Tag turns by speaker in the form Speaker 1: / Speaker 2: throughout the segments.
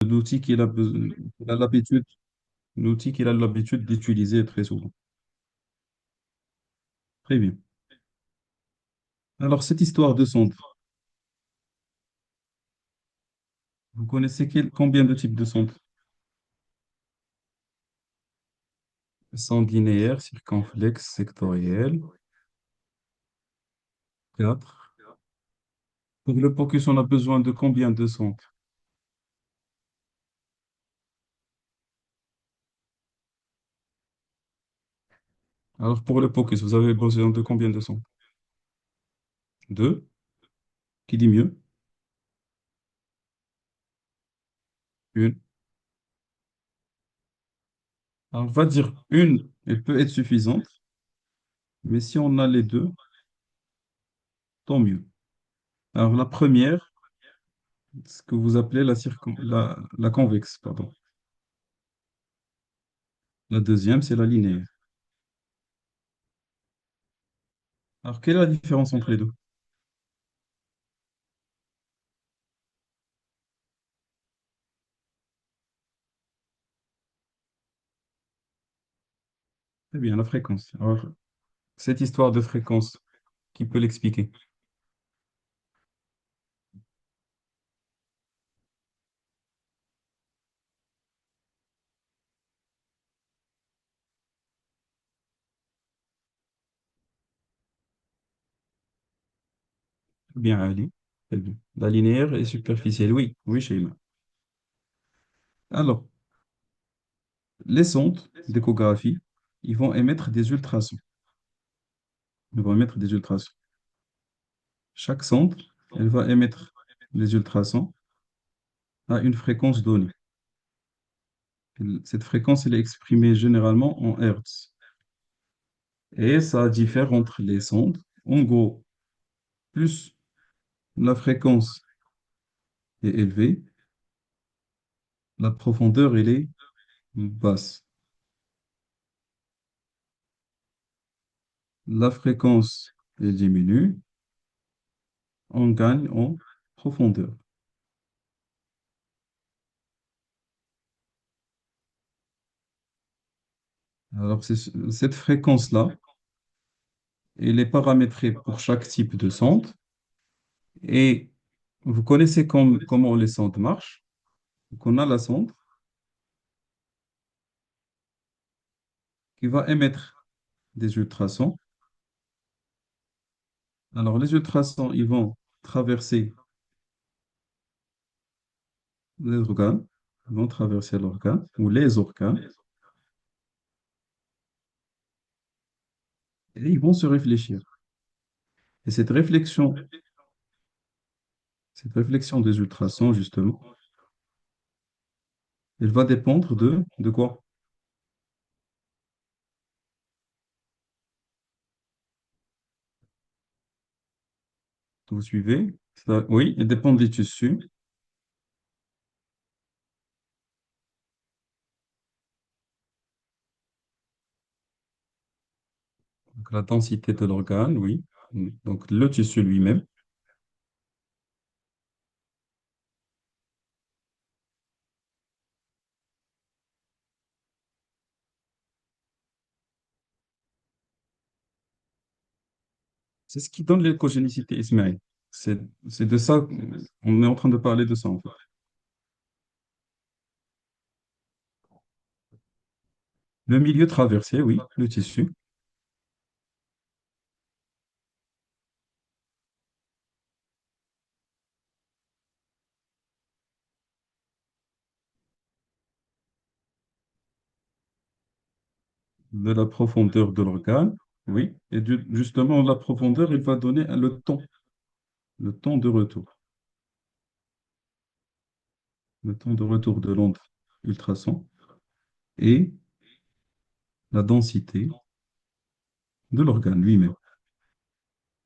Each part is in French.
Speaker 1: l'outil qu'il a l'habitude, l'outil qu'il a l'habitude d'utiliser très souvent. Très bien. Alors, cette histoire de sonde, vous connaissez combien de types de sondes? Sonde linéaire, circonflexe, sectorielle. 4. Pour le focus, on a besoin de combien de sondes? Alors, pour le focus, vous avez besoin de combien de sondes? 2. Qui dit mieux? Une. Alors, on va dire une, elle peut être suffisante, mais si on a les deux, tant mieux. Alors, la première, ce que vous appelez la convexe, pardon. La deuxième, c'est la linéaire. Alors, quelle est la différence entre les deux? Très bien, la fréquence. Alors, cette histoire de fréquence, qui peut l'expliquer? Très bien, Ali. Très bien. La linéaire est superficielle, oui, oui, Sheyma. Alors, les sondes d'échographie, ils vont émettre des ultrasons. Ils vont émettre des ultrasons. Chaque sonde, elle va émettre des ultrasons à une fréquence donnée. Cette fréquence, elle est exprimée généralement en Hertz. Et ça diffère entre les sondes. En gros, plus la fréquence est élevée, la profondeur, elle est basse. La fréquence, elle diminue, on gagne en profondeur. Alors, cette fréquence-là, elle est paramétrée pour chaque type de sonde. Et vous connaissez comment les sondes marchent. Donc, on a la sonde qui va émettre des ultrasons. Alors, les ultrasons, ils vont traverser les organes, ils vont traverser l'organe ou les organes et ils vont se réfléchir. Et cette réflexion des ultrasons, justement, elle va dépendre de quoi? Vous suivez? Oui, elle dépend des tissus, donc la densité de l'organe, oui. Donc le tissu lui-même. C'est ce qui donne l'écogénicité, Ismaël. C'est, c'est de ça, on est en train de parler de ça, en fait. Le milieu traversé, oui, le tissu, de la profondeur de l'organe, oui. Et justement, la profondeur, il va donner le temps de retour, le temps de retour de l'onde ultrason et la densité de l'organe lui-même.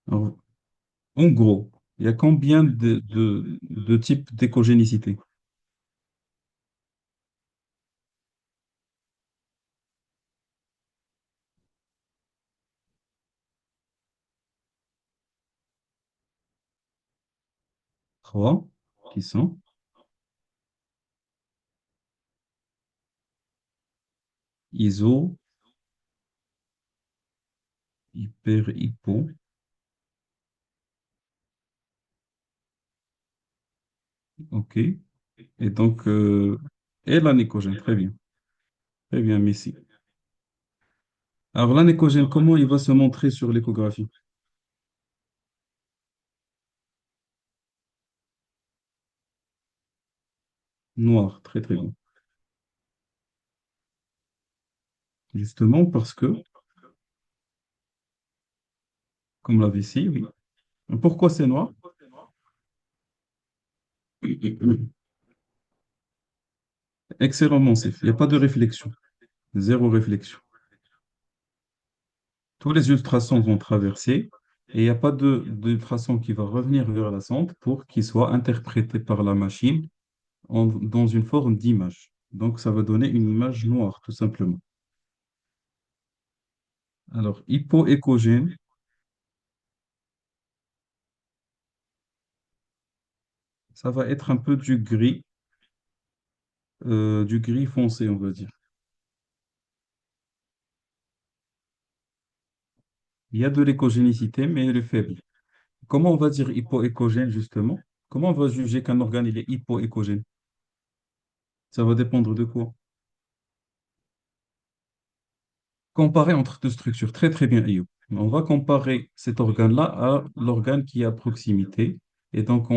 Speaker 1: Alors, en gros, il y a combien de types d'écogénicité? 3 qui sont. iso, hyper, hypo. OK. Et donc, et l'anécogène, très bien. Très bien, Messi. Alors, l'anécogène, comment il va se montrer sur l'échographie? Noir, très très bien. Justement parce que, comme la vessie, oui. Pourquoi c'est noir? Excellent, Monsef. Il n'y a pas de réflexion. Zéro réflexion. Tous les ultrasons vont traverser et il n'y a pas d'ultrason qui va revenir vers la sonde pour qu'il soit interprété par la machine dans une forme d'image. Donc, ça va donner une image noire, tout simplement. Alors, hypoécogène, ça va être un peu du gris foncé, on va dire. Il y a de l'écogénicité, mais elle est faible. Comment on va dire hypoécogène, justement? Comment on va juger qu'un organe il est hypoécogène? Ça va dépendre de quoi? Comparer entre deux structures. Très, très bien, Ayoub. On va comparer cet organe-là à l'organe qui est à proximité. Et donc,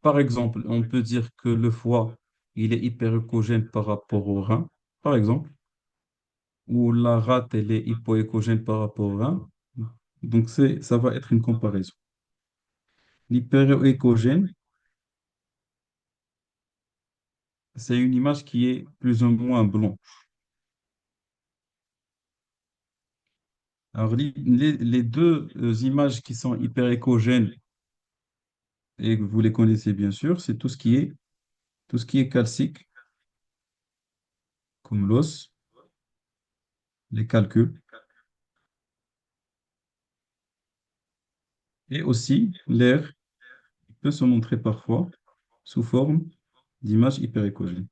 Speaker 1: par exemple, on peut dire que le foie, il est hyperécogène par rapport au rein, par exemple, ou la rate, elle est hypoécogène par rapport au rein. Donc, ça va être une comparaison. L'hyperécogène, c'est une image qui est plus ou moins blanc. Alors, les deux images qui sont hyperécogènes, et que vous les connaissez bien sûr, c'est tout ce qui est calcique, comme l'os, les calculs, et aussi l'air qui peut se montrer parfois sous forme d'images hyperéchogènes,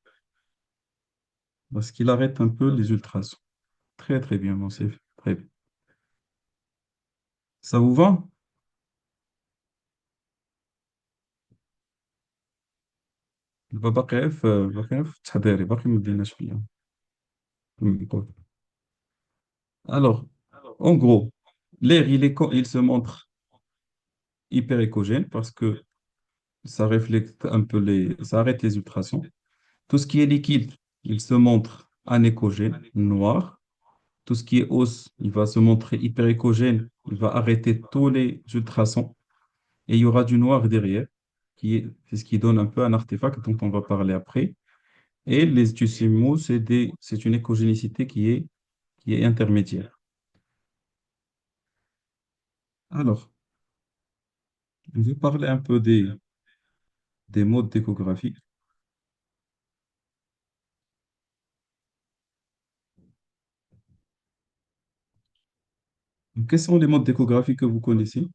Speaker 1: parce qu'il arrête un peu les ultrasons. Très, très bien, mon chef. Très bien. Ça vous va? باقي باقي في التحضيري باقي ما بديناش فيها. Alors, en gros, l'air, il se montre hyperéchogène parce que ça reflète un peu ça arrête les ultrasons. Tout ce qui est liquide, il se montre anéchogène, noir. Tout ce qui est os, il va se montrer hyperéchogène, il va arrêter tous les ultrasons. Et il y aura du noir derrière, c'est ce qui donne un peu un artefact dont on va parler après. Et les tussimo, c'est une écogénicité qui est intermédiaire. Alors, je vais parler un peu des modes d'échographie. Quels sont les modes d'échographie que vous connaissez?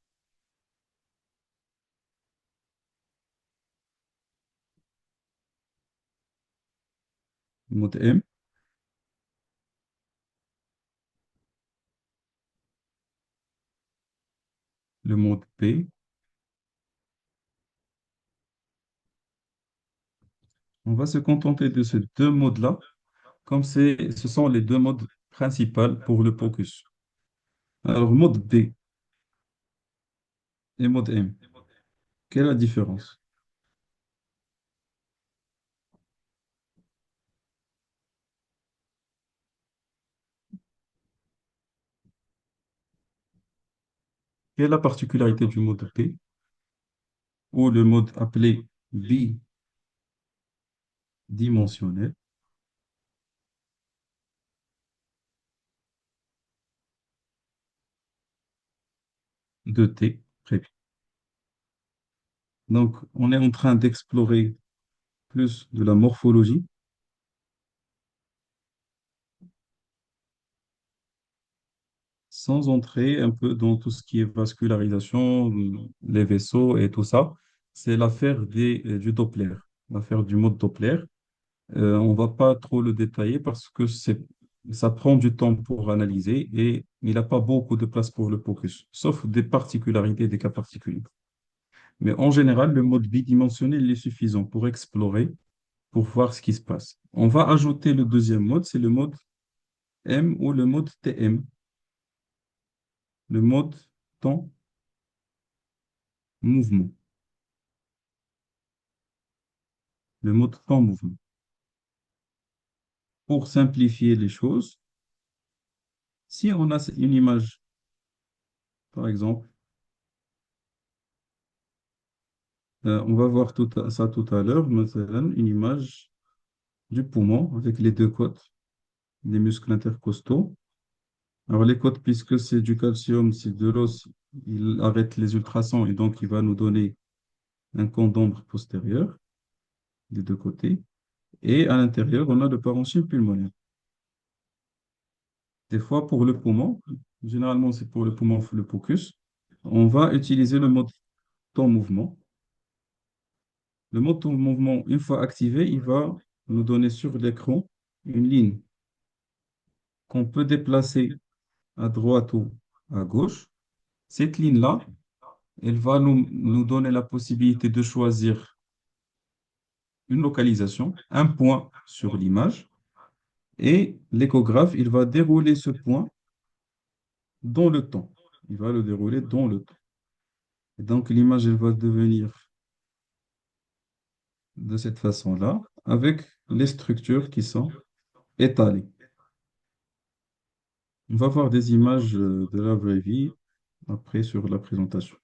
Speaker 1: Le mode M, le mode P. On va se contenter de ces deux modes-là, comme ce sont les deux modes principaux pour le focus. Alors, mode B et mode M, quelle est la différence? Quelle est la particularité du mode P ou le mode appelé bidimensionnel de T? Très bien. Donc, on est en train d'explorer plus de la morphologie sans entrer un peu dans tout ce qui est vascularisation, les vaisseaux et tout ça. C'est l'affaire du Doppler, l'affaire du mode Doppler. On va pas trop le détailler parce que Ça prend du temps pour analyser et il n'a pas beaucoup de place pour le focus, sauf des particularités, des cas particuliers. Mais en général, le mode bidimensionnel il est suffisant pour explorer, pour voir ce qui se passe. On va ajouter le deuxième mode, c'est le mode M ou le mode TM, le mode temps-mouvement. Le mode temps-mouvement. Pour simplifier les choses, si on a une image, par exemple, on va voir ça tout à l'heure, مثلاً, une image du poumon avec les deux côtes, les muscles intercostaux. Alors les côtes, puisque c'est du calcium, c'est de l'os, il arrête les ultrasons et donc il va nous donner un cône d'ombre postérieur des deux côtés. Et à l'intérieur, on a le parenchyme pulmonaire. Des fois, pour le poumon, généralement c'est pour le poumon, le focus, on va utiliser le mode temps mouvement. Le mode temps mouvement, une fois activé, il va nous donner sur l'écran une ligne qu'on peut déplacer à droite ou à gauche. Cette ligne-là, elle va nous donner la possibilité de choisir une localisation, un point sur l'image, et l'échographe, il va dérouler ce point dans le temps. Il va le dérouler dans le temps. Et donc l'image, elle va devenir de cette façon-là, avec les structures qui sont étalées. On va voir des images de la vraie vie après sur la présentation.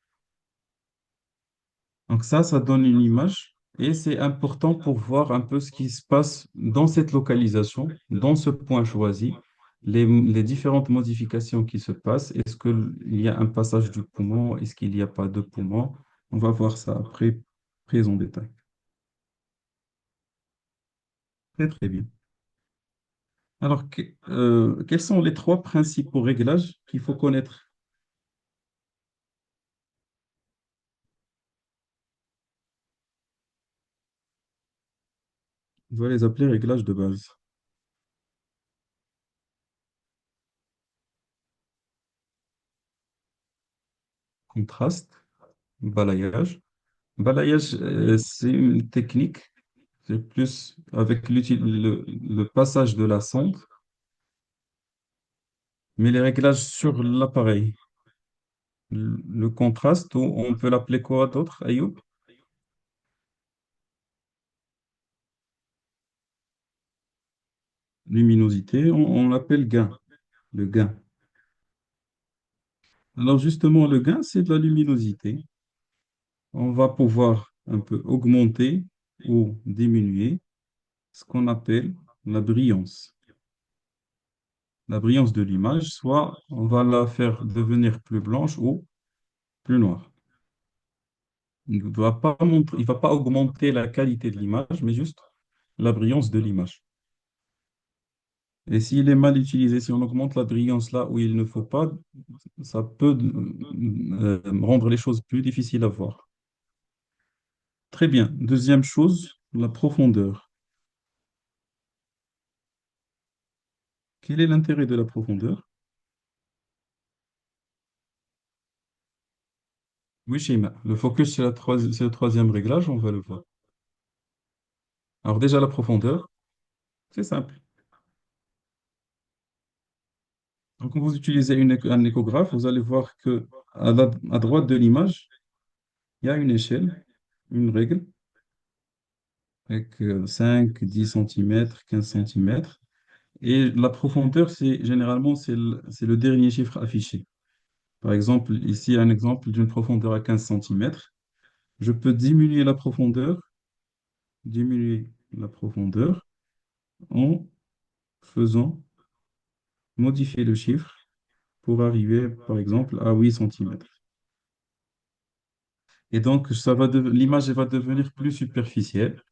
Speaker 1: Donc ça donne une image et c'est important pour voir un peu ce qui se passe dans cette localisation, dans ce point choisi, les différentes modifications qui se passent. Est-ce qu'il y a un passage du poumon? Est-ce qu'il n'y a pas de poumon? On va voir ça après, plus en détail. Très, très bien. Alors, quels sont les trois principaux réglages qu'il faut connaître? On va les appeler réglages de base. Contraste, balayage. Balayage, c'est une technique, c'est plus avec le passage de la sonde, mais les réglages sur l'appareil. Le contraste, on peut l'appeler quoi d'autre, Ayoub? Luminosité, on l'appelle gain, le gain. Alors justement, le gain, c'est de la luminosité. On va pouvoir un peu augmenter ou diminuer ce qu'on appelle la brillance. La brillance de l'image, soit on va la faire devenir plus blanche ou plus noire. Il va pas augmenter la qualité de l'image, mais juste la brillance de l'image. Et s'il est mal utilisé, si on augmente la brillance là où il ne faut pas, ça peut rendre les choses plus difficiles à voir. Très bien. Deuxième chose, la profondeur. Quel est l'intérêt de la profondeur? Oui, Shima. Le focus, c'est le troisième réglage, on va le voir. Alors déjà, la profondeur, c'est simple. Donc, quand vous utilisez un échographe, vous allez voir que à droite de l'image, il y a une échelle, une règle, avec 5, 10 cm, 15 cm. Et la profondeur, généralement, c'est le dernier chiffre affiché. Par exemple, ici, un exemple d'une profondeur à 15 cm. Je peux diminuer la profondeur en faisant modifier le chiffre pour arriver, par exemple, à 8 cm. Et donc, l'image elle va devenir plus superficielle.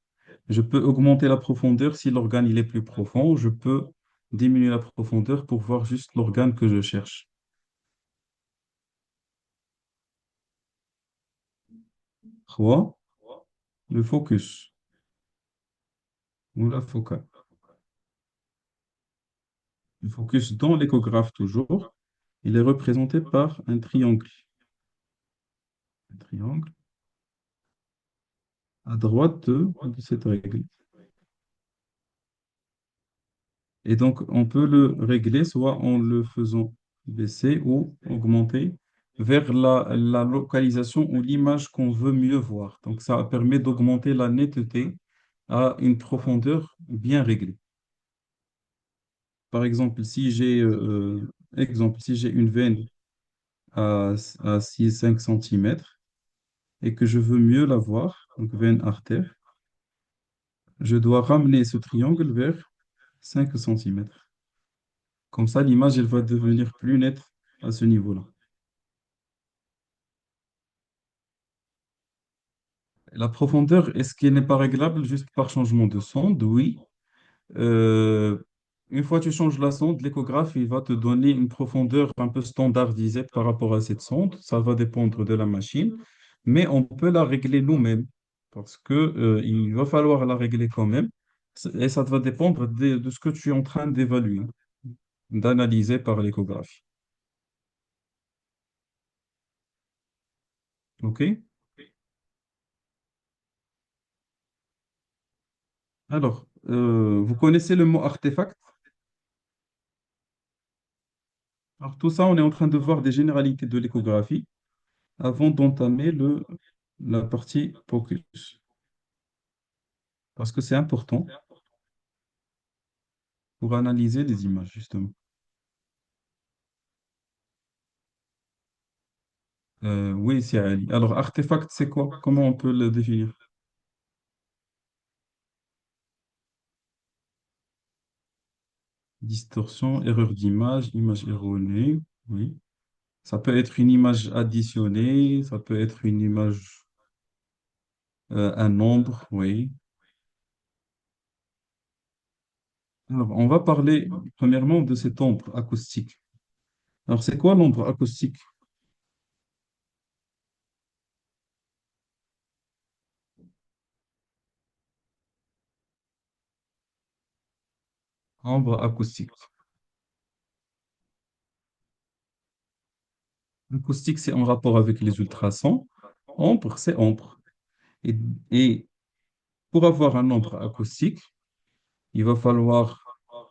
Speaker 1: Je peux augmenter la profondeur si l'organe il est plus profond. Je peux diminuer la profondeur pour voir juste l'organe que je cherche. 3, le focus ou la focale. Le focus dans l'échographe toujours, il est représenté par un triangle. Un triangle à droite de cette règle. Et donc, on peut le régler soit en le faisant baisser ou augmenter vers la localisation ou l'image qu'on veut mieux voir. Donc, ça permet d'augmenter la netteté à une profondeur bien réglée. Par exemple, si j'ai une veine à 6-5 centimètres et que je veux mieux la voir, donc veine artère, je dois ramener ce triangle vers 5 centimètres. Comme ça, l'image, elle va devenir plus nette à ce niveau-là. La profondeur, est-ce qu'elle n'est pas réglable juste par changement de sonde? Oui. Euh, une fois que tu changes la sonde, l'échographe, il va te donner une profondeur un peu standardisée par rapport à cette sonde. Ça va dépendre de la machine, mais on peut la régler nous-mêmes parce que, il va falloir la régler quand même. Et ça va dépendre de ce que tu es en train d'évaluer, d'analyser par l'échographie. OK? Alors, vous connaissez le mot artefact? Alors, tout ça, on est en train de voir des généralités de l'échographie avant d'entamer la partie focus. Parce que c'est important pour analyser les images, justement. Oui, c'est Ali. Alors, artefact, c'est quoi? Comment on peut le définir? Distorsion, erreur d'image, image erronée. Oui. Ça peut être une image additionnée, ça peut être une image, un nombre, oui. Alors, on va parler premièrement de cet ombre acoustique. Alors, c'est quoi l'ombre acoustique? Ombre acoustique. Acoustique, c'est en rapport avec les ultrasons. Ombre, c'est ombre. Et, et pour avoir un ombre acoustique, il va falloir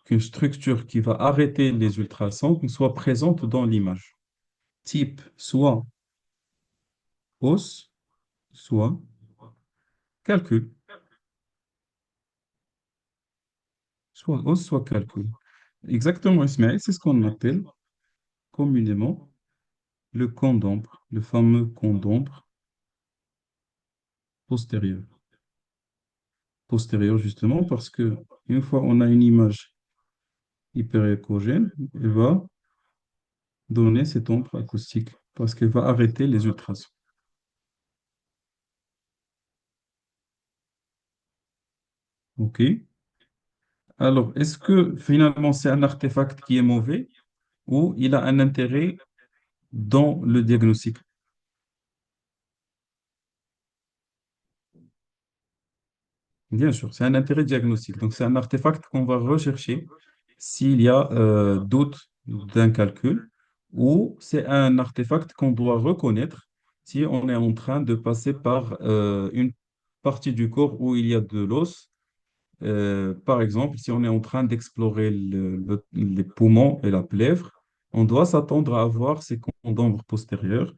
Speaker 1: qu'une structure qui va arrêter les ultrasons soit présente dans l'image. Type soit os, soit calcul. Soit os, soit calcul. Exactement, Ismaël, c'est ce qu'on appelle communément le cône d'ombre, le fameux cône d'ombre postérieur. Postérieur, justement, parce que une fois on a une image hyperéchogène, elle va donner cette ombre acoustique parce qu'elle va arrêter les ultrasons. OK? Alors, est-ce que finalement c'est un artefact qui est mauvais ou il a un intérêt dans le diagnostic? Bien sûr, c'est un intérêt diagnostique. Donc, c'est un artefact qu'on va rechercher s'il y a doute d'un calcul ou c'est un artefact qu'on doit reconnaître si on est en train de passer par une partie du corps où il y a de l'os. Par exemple, si on est en train d'explorer les poumons et la plèvre, on doit s'attendre à avoir ces condombres postérieurs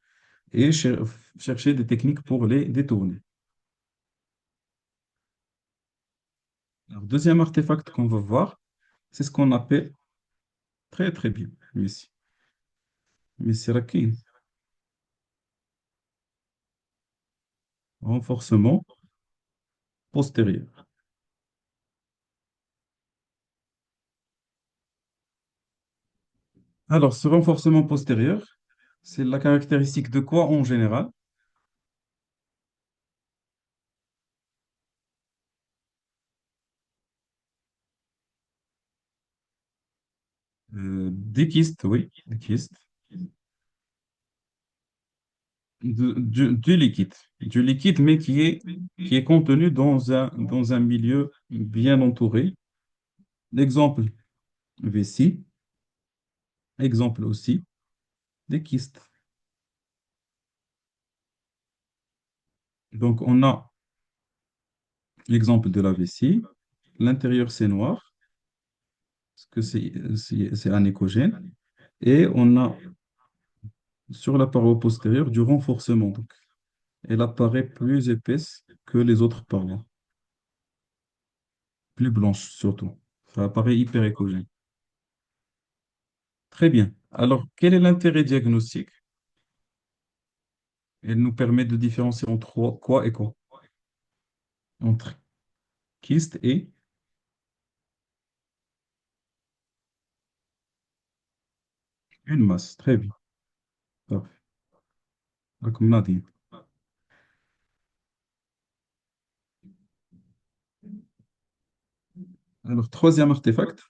Speaker 1: et chercher des techniques pour les détourner. Alors, deuxième artefact qu'on va voir, c'est ce qu'on appelle très très bien, Messi. Messi Rakin, renforcement postérieur. Alors, ce renforcement postérieur, c'est la caractéristique de quoi en général? Des kystes, oui, des kystes. Du liquide. Du liquide, mais qui est contenu dans un milieu bien entouré. L'exemple, vessie. Exemple aussi, des kystes. Donc, on a l'exemple de la vessie. L'intérieur, c'est noir, parce que c'est anéchogène. Et on a sur la paroi postérieure du renforcement. Donc, elle apparaît plus épaisse que les autres parois, plus blanche surtout. Ça apparaît hyper écogène. Très bien. Alors, quel est l'intérêt diagnostique? Elle nous permet de différencier entre quoi et quoi? Entre kyste et une masse. Très bien. Parfait. Comme on a dit. Alors, troisième artefact,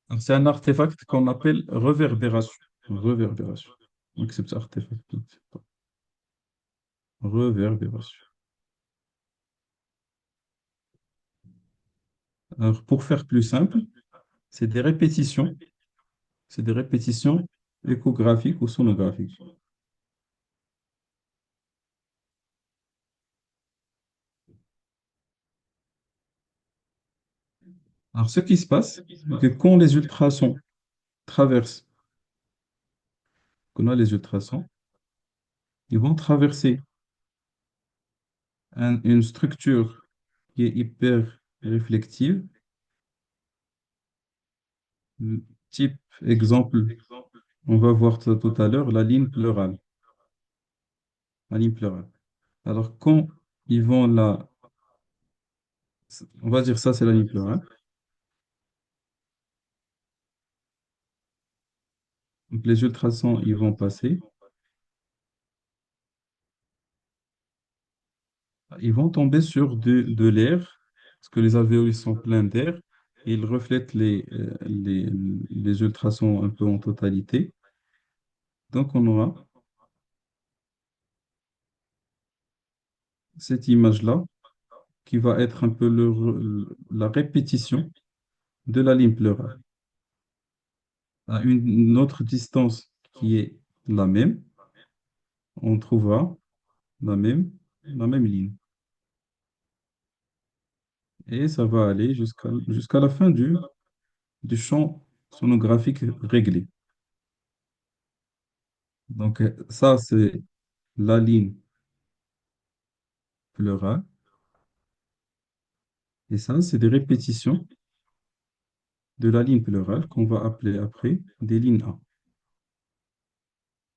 Speaker 1: alors, c'est un artefact qu'on appelle réverbération. Réverbération. Donc, c'est cet artefact. Réverbération. Alors, pour faire plus simple, c'est des répétitions. C'est des répétitions échographiques ou sonographiques. Alors, ce qui se passe, c'est que quand les ultrasons traversent, qu'on a les ultrasons, ils vont traverser une structure qui est hyper réflective. Type exemple, on va voir ça tout à l'heure, la ligne pleurale. La ligne pleurale. Alors, quand ils vont là, on va dire ça, c'est la ligne pleurale. Donc, les ultrasons, ils vont passer, ils vont tomber sur de l'air, parce que les alvéoles sont pleins d'air, et ils reflètent les ultrasons un peu en totalité. Donc, on aura cette image-là, qui va être un peu la répétition de la ligne pleurale. À une autre distance qui est la même, on trouvera la même, la même ligne. Et ça va aller jusqu'à la fin du champ sonographique réglé. Donc, ça, c'est la ligne pleurale. Et ça, c'est des répétitions de la ligne pleurale qu'on va appeler après des lignes A.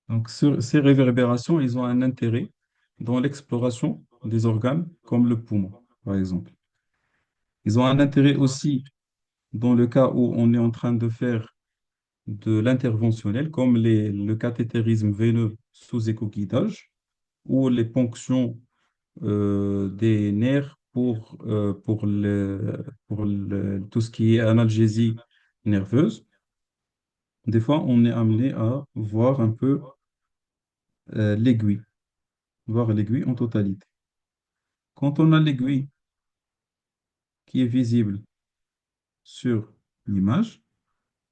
Speaker 1: Donc, ces réverbérations, ils ont un intérêt dans l'exploration des organes comme le poumon, par exemple. Ils ont un intérêt aussi dans le cas où on est en train de faire de l'interventionnel, comme le cathétérisme veineux sous écoguidage ou les ponctions des nerfs pour tout ce qui est analgésie nerveuse. Des fois, on est amené à voir un peu l'aiguille, voir l'aiguille en totalité. Quand on a l'aiguille qui est visible sur l'image,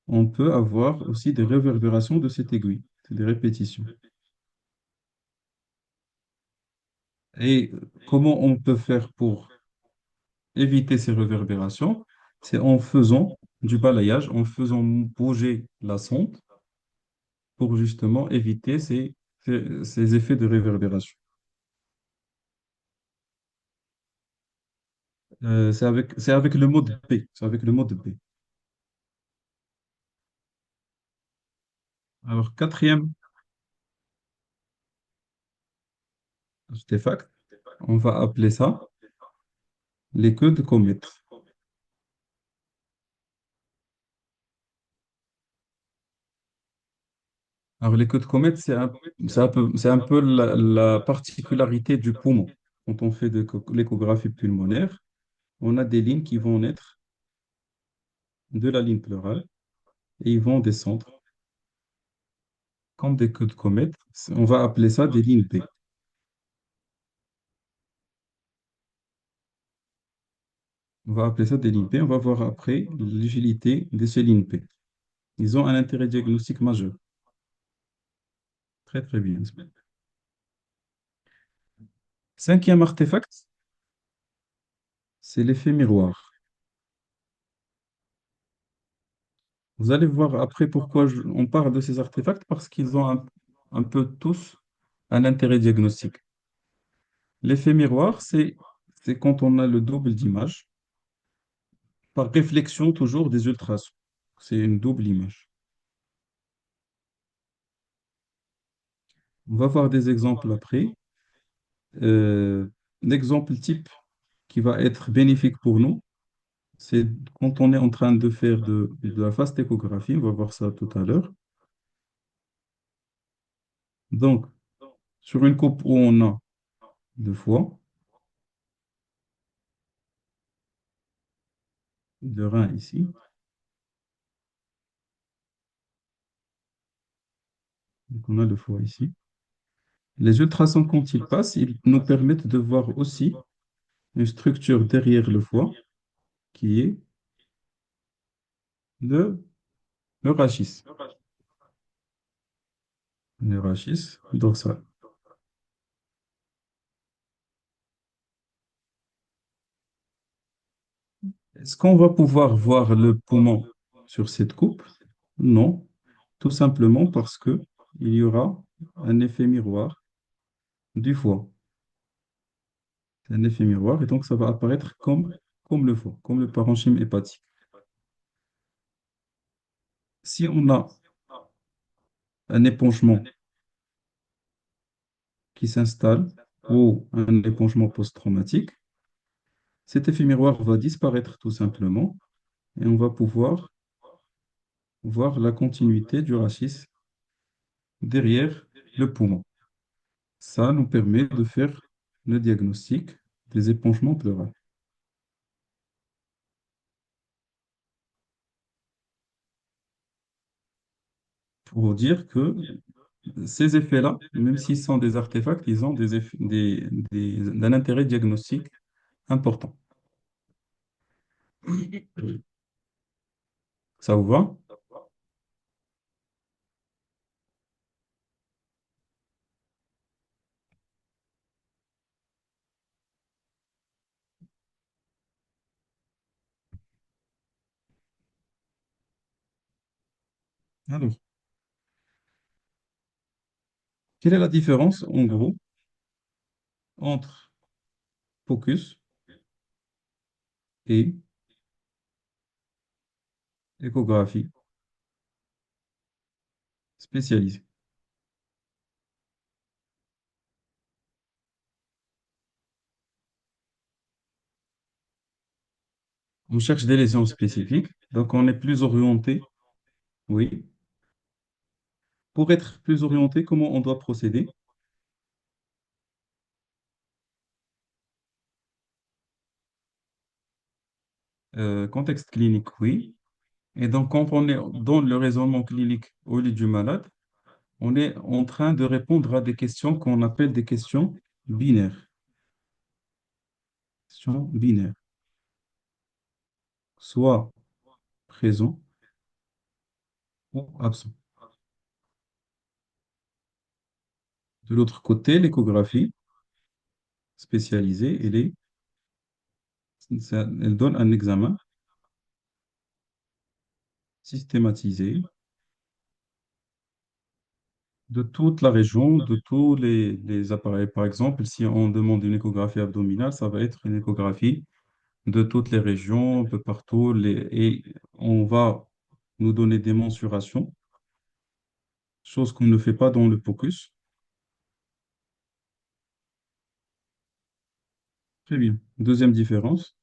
Speaker 1: on peut avoir aussi des réverbérations de cette aiguille, c'est des répétitions. Et comment on peut faire pour éviter ces réverbérations? C'est en faisant du balayage, en faisant bouger la sonde pour justement éviter ces effets de réverbération. C'est avec le mode B. C'est avec le mode B. Alors, quatrième artefact, on va appeler ça les queues de comète. Alors, les queues de comète, c'est un peu la particularité du poumon. Quand on fait de l'échographie pulmonaire, on a des lignes qui vont naître de la ligne pleurale et ils vont descendre comme des queues de comète. On va appeler ça des lignes B. On va appeler ça des LINP. On va voir après l'utilité de ces LINP. Ils ont un intérêt diagnostique majeur. Très, très bien. Cinquième artefact, c'est l'effet miroir. Vous allez voir après pourquoi on parle de ces artefacts, parce qu'ils ont un peu tous un intérêt diagnostique. L'effet miroir, c'est quand on a le double d'image, par réflexion toujours des ultrasons. C'est une double image. On va voir des exemples après. Euh, L'exemple type qui va être bénéfique pour nous, c'est quand on est en train de faire de la phase échographie. On va voir ça tout à l'heure. Donc, sur une coupe où on a de foie, de rein ici, donc on a le foie ici. Les ultrasons, quand ils passent, ils nous permettent de voir aussi une structure derrière le foie qui est le, le rachis. Le rachis dorsal. Est-ce qu'on va pouvoir voir le poumon sur cette coupe? Non, tout simplement parce que il y aura un effet miroir du foie. C'est un effet miroir et donc ça va apparaître comme le foie, comme le parenchyme hépatique. Si on a un épanchement qui s'installe ou un épanchement post-traumatique, cet effet miroir va disparaître tout simplement et on va pouvoir voir la continuité du rachis derrière le poumon. Ça nous permet de faire le diagnostic des épanchements pleuraux. Pour vous dire que ces effets-là, même s'ils sont des artefacts, ils ont un intérêt diagnostique important. Ça vous va? Alors, quelle est la différence, en gros, entre focus et échographie spécialisée? On cherche des lésions spécifiques, donc on est plus orienté, oui. Pour être plus orienté, comment on doit procéder? Contexte clinique, oui. Et donc, quand on est dans le raisonnement clinique au lit du malade, on est en train de répondre à des questions qu'on appelle des questions binaires. Questions binaires. Soit présent ou absent. De l'autre côté, l'échographie spécialisée, elle donne un examen systématisé de toute la région, de tous les appareils. Par exemple, si on demande une échographie abdominale, ça va être une échographie de toutes les régions, un peu partout, et on va nous donner des mensurations, chose qu'on ne fait pas dans le POCUS. Très bien. Deuxième différence,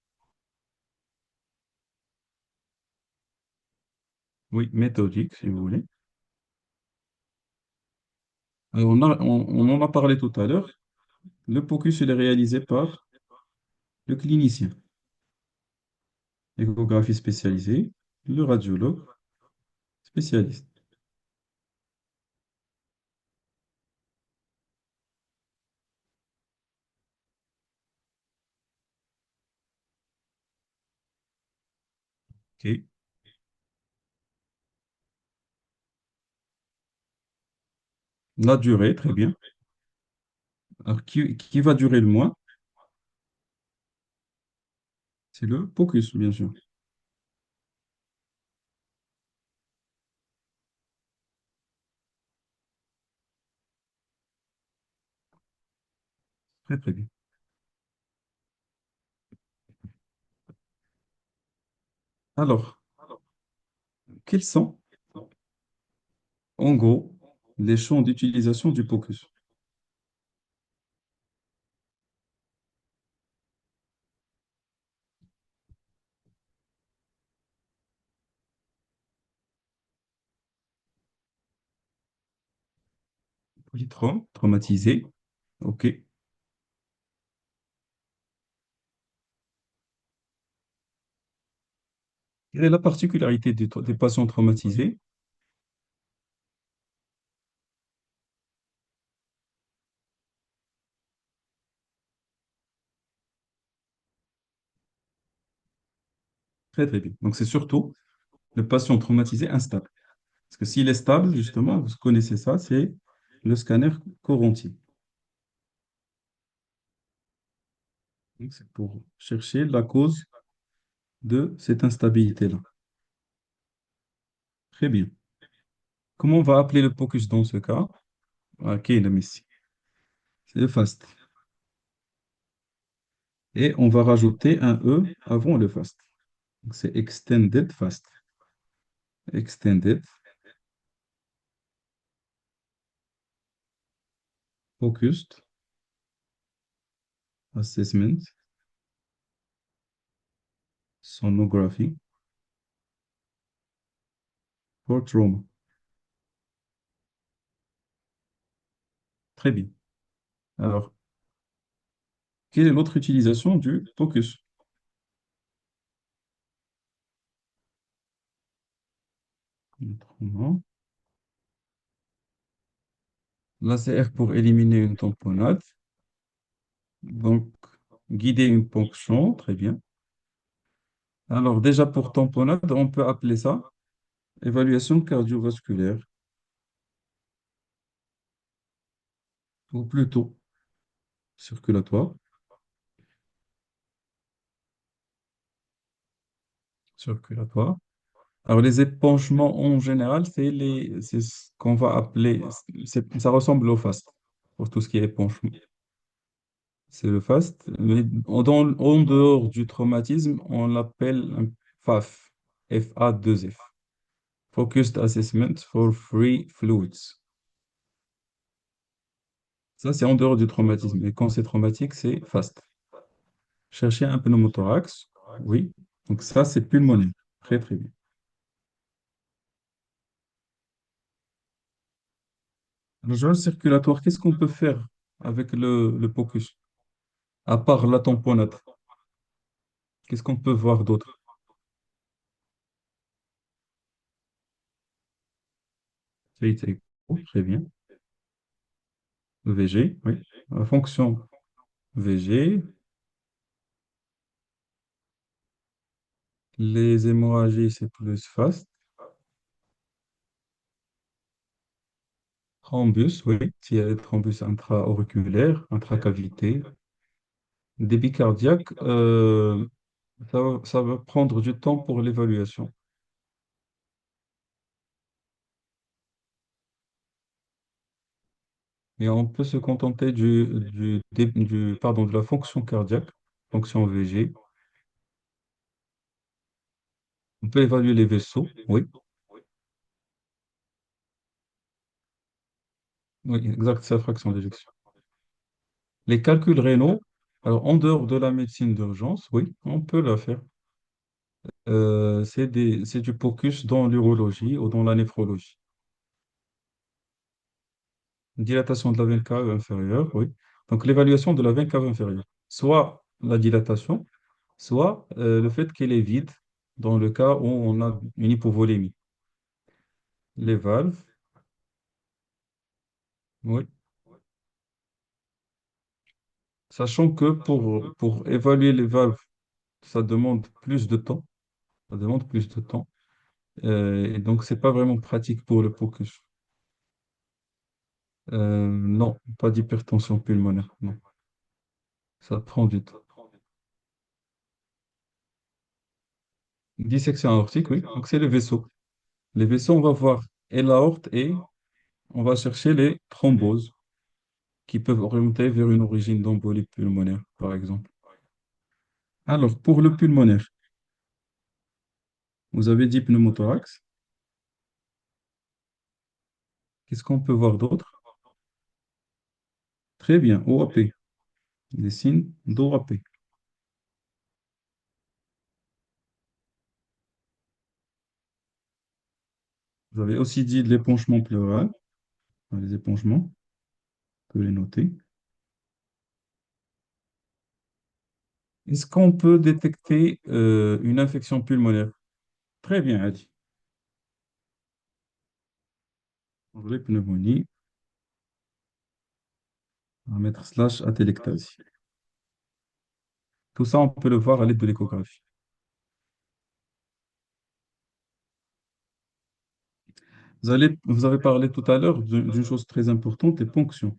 Speaker 1: oui, méthodique, si vous voulez. On en a parlé tout à l'heure. Le POCUS, il est réalisé par le clinicien, échographie spécialisée, le radiologue spécialiste. Ok. La durée, très bien. Alors, qui va durer le moins? C'est le focus, bien sûr. Très, très bien. Alors, quels sont, en gros, les champs d'utilisation du focus? Polytron, traumatisé. OK. Quelle est la particularité des patients traumatisés? Très, très bien. Donc, c'est surtout le patient traumatisé instable. Parce que s'il est stable, justement, vous connaissez ça, c'est le scanner corps entier. Donc, c'est pour chercher la cause de cette instabilité-là. Très bien. Comment on va appeler le focus dans ce cas? OK, le Messi. C'est le fast. Et on va rajouter un E avant le fast. Donc, c'est extended fast. Extended focused assessment sonography for trauma. Très bien. Alors, quelle est l'autre utilisation du focus? Trauma. Laser pour éliminer une tamponnade. Donc, guider une ponction. Très bien. Alors, déjà pour tamponnade, on peut appeler ça évaluation cardiovasculaire, ou plutôt circulatoire. Circulatoire. Alors, les épanchements en général, c'est ce qu'on va appeler, ça ressemble au FAST, pour tout ce qui est épanchement. C'est le FAST. Mais en dehors du traumatisme, on l'appelle un FAF, FA2F, Focused Assessment for Free Fluids. Ça, c'est en dehors du traumatisme. Et quand c'est traumatique, c'est FAST. Chercher un pneumothorax, oui. Donc ça, c'est pulmonaire. Très, très bien. Le joint circulatoire, qu'est-ce qu'on peut faire avec le POCUS? À part la tamponnade, qu'est-ce qu'on peut voir d'autre? VT, très bien. VG, oui. La fonction VG, les hémorragies, c'est plus fast. Thrombus, oui. S'il y a des thrombus intra-auriculaires, intracavité. Débit cardiaque, ça va prendre du temps pour l'évaluation. Et on peut se contenter pardon, de la fonction cardiaque, fonction VG. On peut évaluer les vaisseaux, oui. Oui, exact, c'est la fraction d'éjection. Les calculs rénaux, alors en dehors de la médecine d'urgence, oui, on peut la faire. C'est du focus dans l'urologie ou dans la néphrologie. Dilatation de la veine cave inférieure, oui. Donc l'évaluation de la veine cave inférieure. Soit la dilatation, soit le fait qu'elle est vide dans le cas où on a une hypovolémie. Les valves, oui. Sachant que pour évaluer les valves, ça demande plus de temps. Ça demande plus de temps. Et donc, c'est pas vraiment pratique pour le focus. Non, pas d'hypertension pulmonaire. Non, ça prend du temps. Dissection aortique, oui. Donc, c'est le vaisseau. Les vaisseaux, on va voir et l'aorte et on va chercher les thromboses qui peuvent orienter vers une origine d'embolie pulmonaire, par exemple. Alors, pour le pulmonaire, vous avez dit pneumothorax. Qu'est-ce qu'on peut voir d'autre? Très bien, OAP. Des signes d'OAP. Vous avez aussi dit de l'épanchement pleural. Les épanchements, on peut les noter. Est-ce qu'on peut détecter une infection pulmonaire? Très bien, Adi. Les pneumonies, on va mettre slash atelectasie. Tout ça, on peut le voir à l'aide de l'échographie. Vous avez parlé tout à l'heure d'une chose très importante, les ponctions.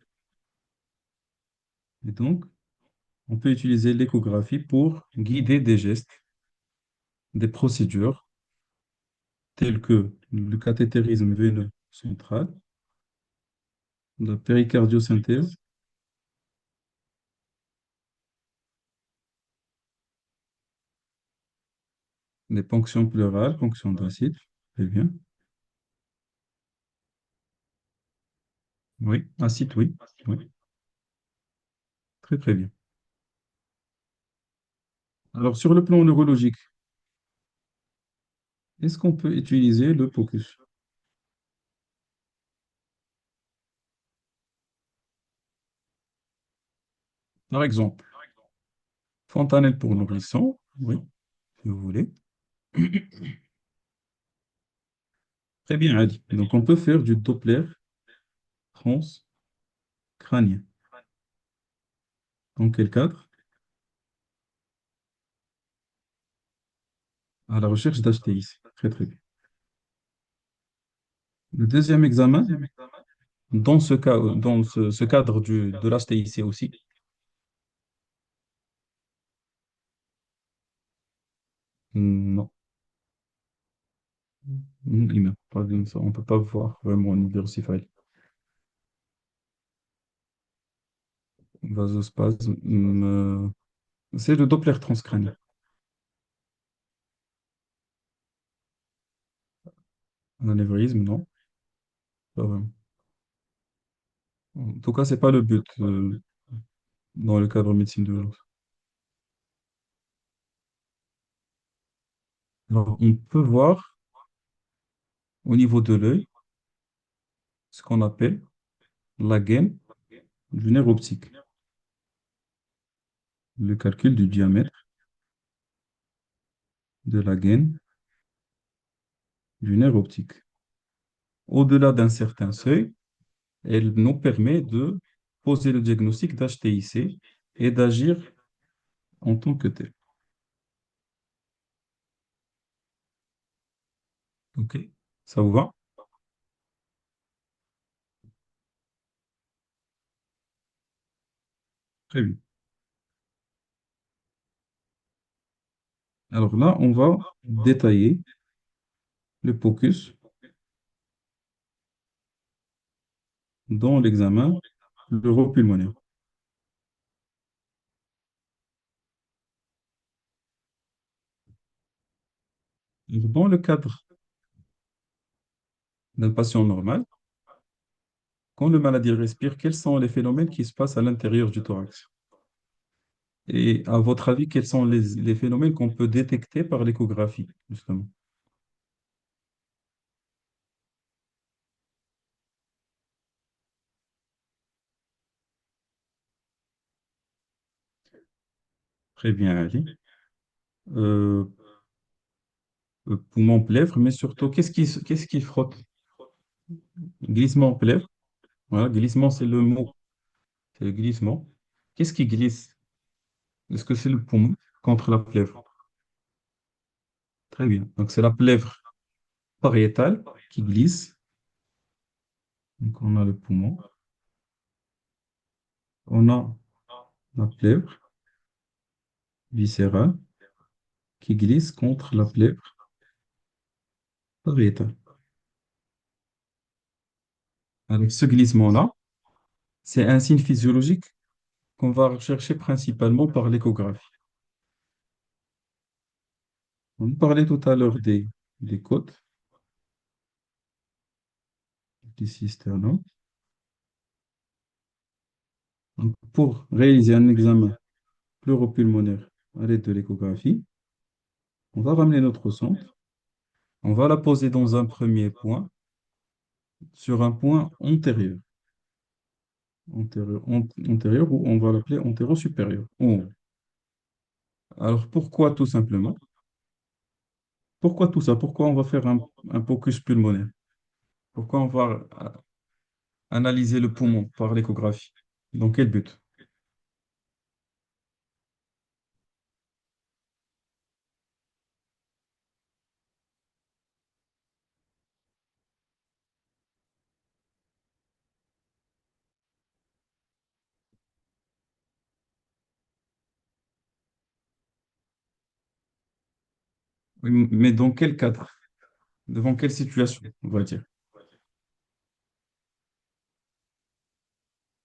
Speaker 1: Et donc, on peut utiliser l'échographie pour guider des gestes, des procédures telles que le cathétérisme veineux central, la péricardiosynthèse, les ponctions pleurales, ponctions d'acide. Très bien. Oui, acide, oui. Oui, très très bien. Alors, sur le plan neurologique, est-ce qu'on peut utiliser le POCUS? Par exemple, fontanelle pour nourrisson, oui, si vous voulez. Très bien, Adi. Donc, on peut faire du Doppler transcrânien. Dans quel cadre? À la recherche d'HTIC. Très, très bien. Le deuxième examen, dans ce cas, dans ce cadre de l'HTIC aussi, non, il n'a pas de- on ne peut pas voir vraiment une diversifiée. Vasospasme, c'est le Doppler transcrânien. Un anévrisme, non, pas vraiment. En tout cas, c'est pas le but dans le cadre de médecine de l'urgence. Alors, on peut voir au niveau de l'œil ce qu'on appelle la gaine du nerf optique, le calcul du diamètre de la gaine du nerf optique. Au-delà d'un certain seuil, elle nous permet de poser le diagnostic d'HTIC et d'agir en tant que tel. OK? Ça vous va? Très bien. Alors là, on va détailler le focus dans l'examen neuropulmonaire. Dans le cadre d'un patient normal, quand le malade il respire, quels sont les phénomènes qui se passent à l'intérieur du thorax? Et à votre avis, quels sont les phénomènes qu'on peut détecter par l'échographie, justement? Très bien, Ali. Euh, Poumon, plèvre, mais surtout, qu'est-ce qui frotte? Glissement, plèvre. Voilà, glissement, c'est le mot. C'est le glissement. Qu'est-ce qui glisse? Est-ce que c'est le poumon contre la plèvre? Très bien. Donc, c'est la plèvre pariétale qui glisse. Donc, on a le poumon. On a la plèvre viscérale qui glisse contre la plèvre pariétale. Avec ce glissement-là, c'est un signe physiologique qu'on va rechercher principalement par l'échographie. On parlait tout à l'heure des côtes, du cisternum. Donc, pour réaliser un examen pleuropulmonaire à l'aide de l'échographie, on va ramener notre sonde, on va la poser dans un premier point sur un point antérieur, antérieur ou on va l'appeler antéro-supérieur. En haut. Alors pourquoi tout simplement? Pourquoi tout ça? Pourquoi on va faire un focus pulmonaire? Pourquoi on va analyser le poumon par l'échographie? Dans quel but? Oui, mais dans quel cadre? Devant quelle situation, on va dire?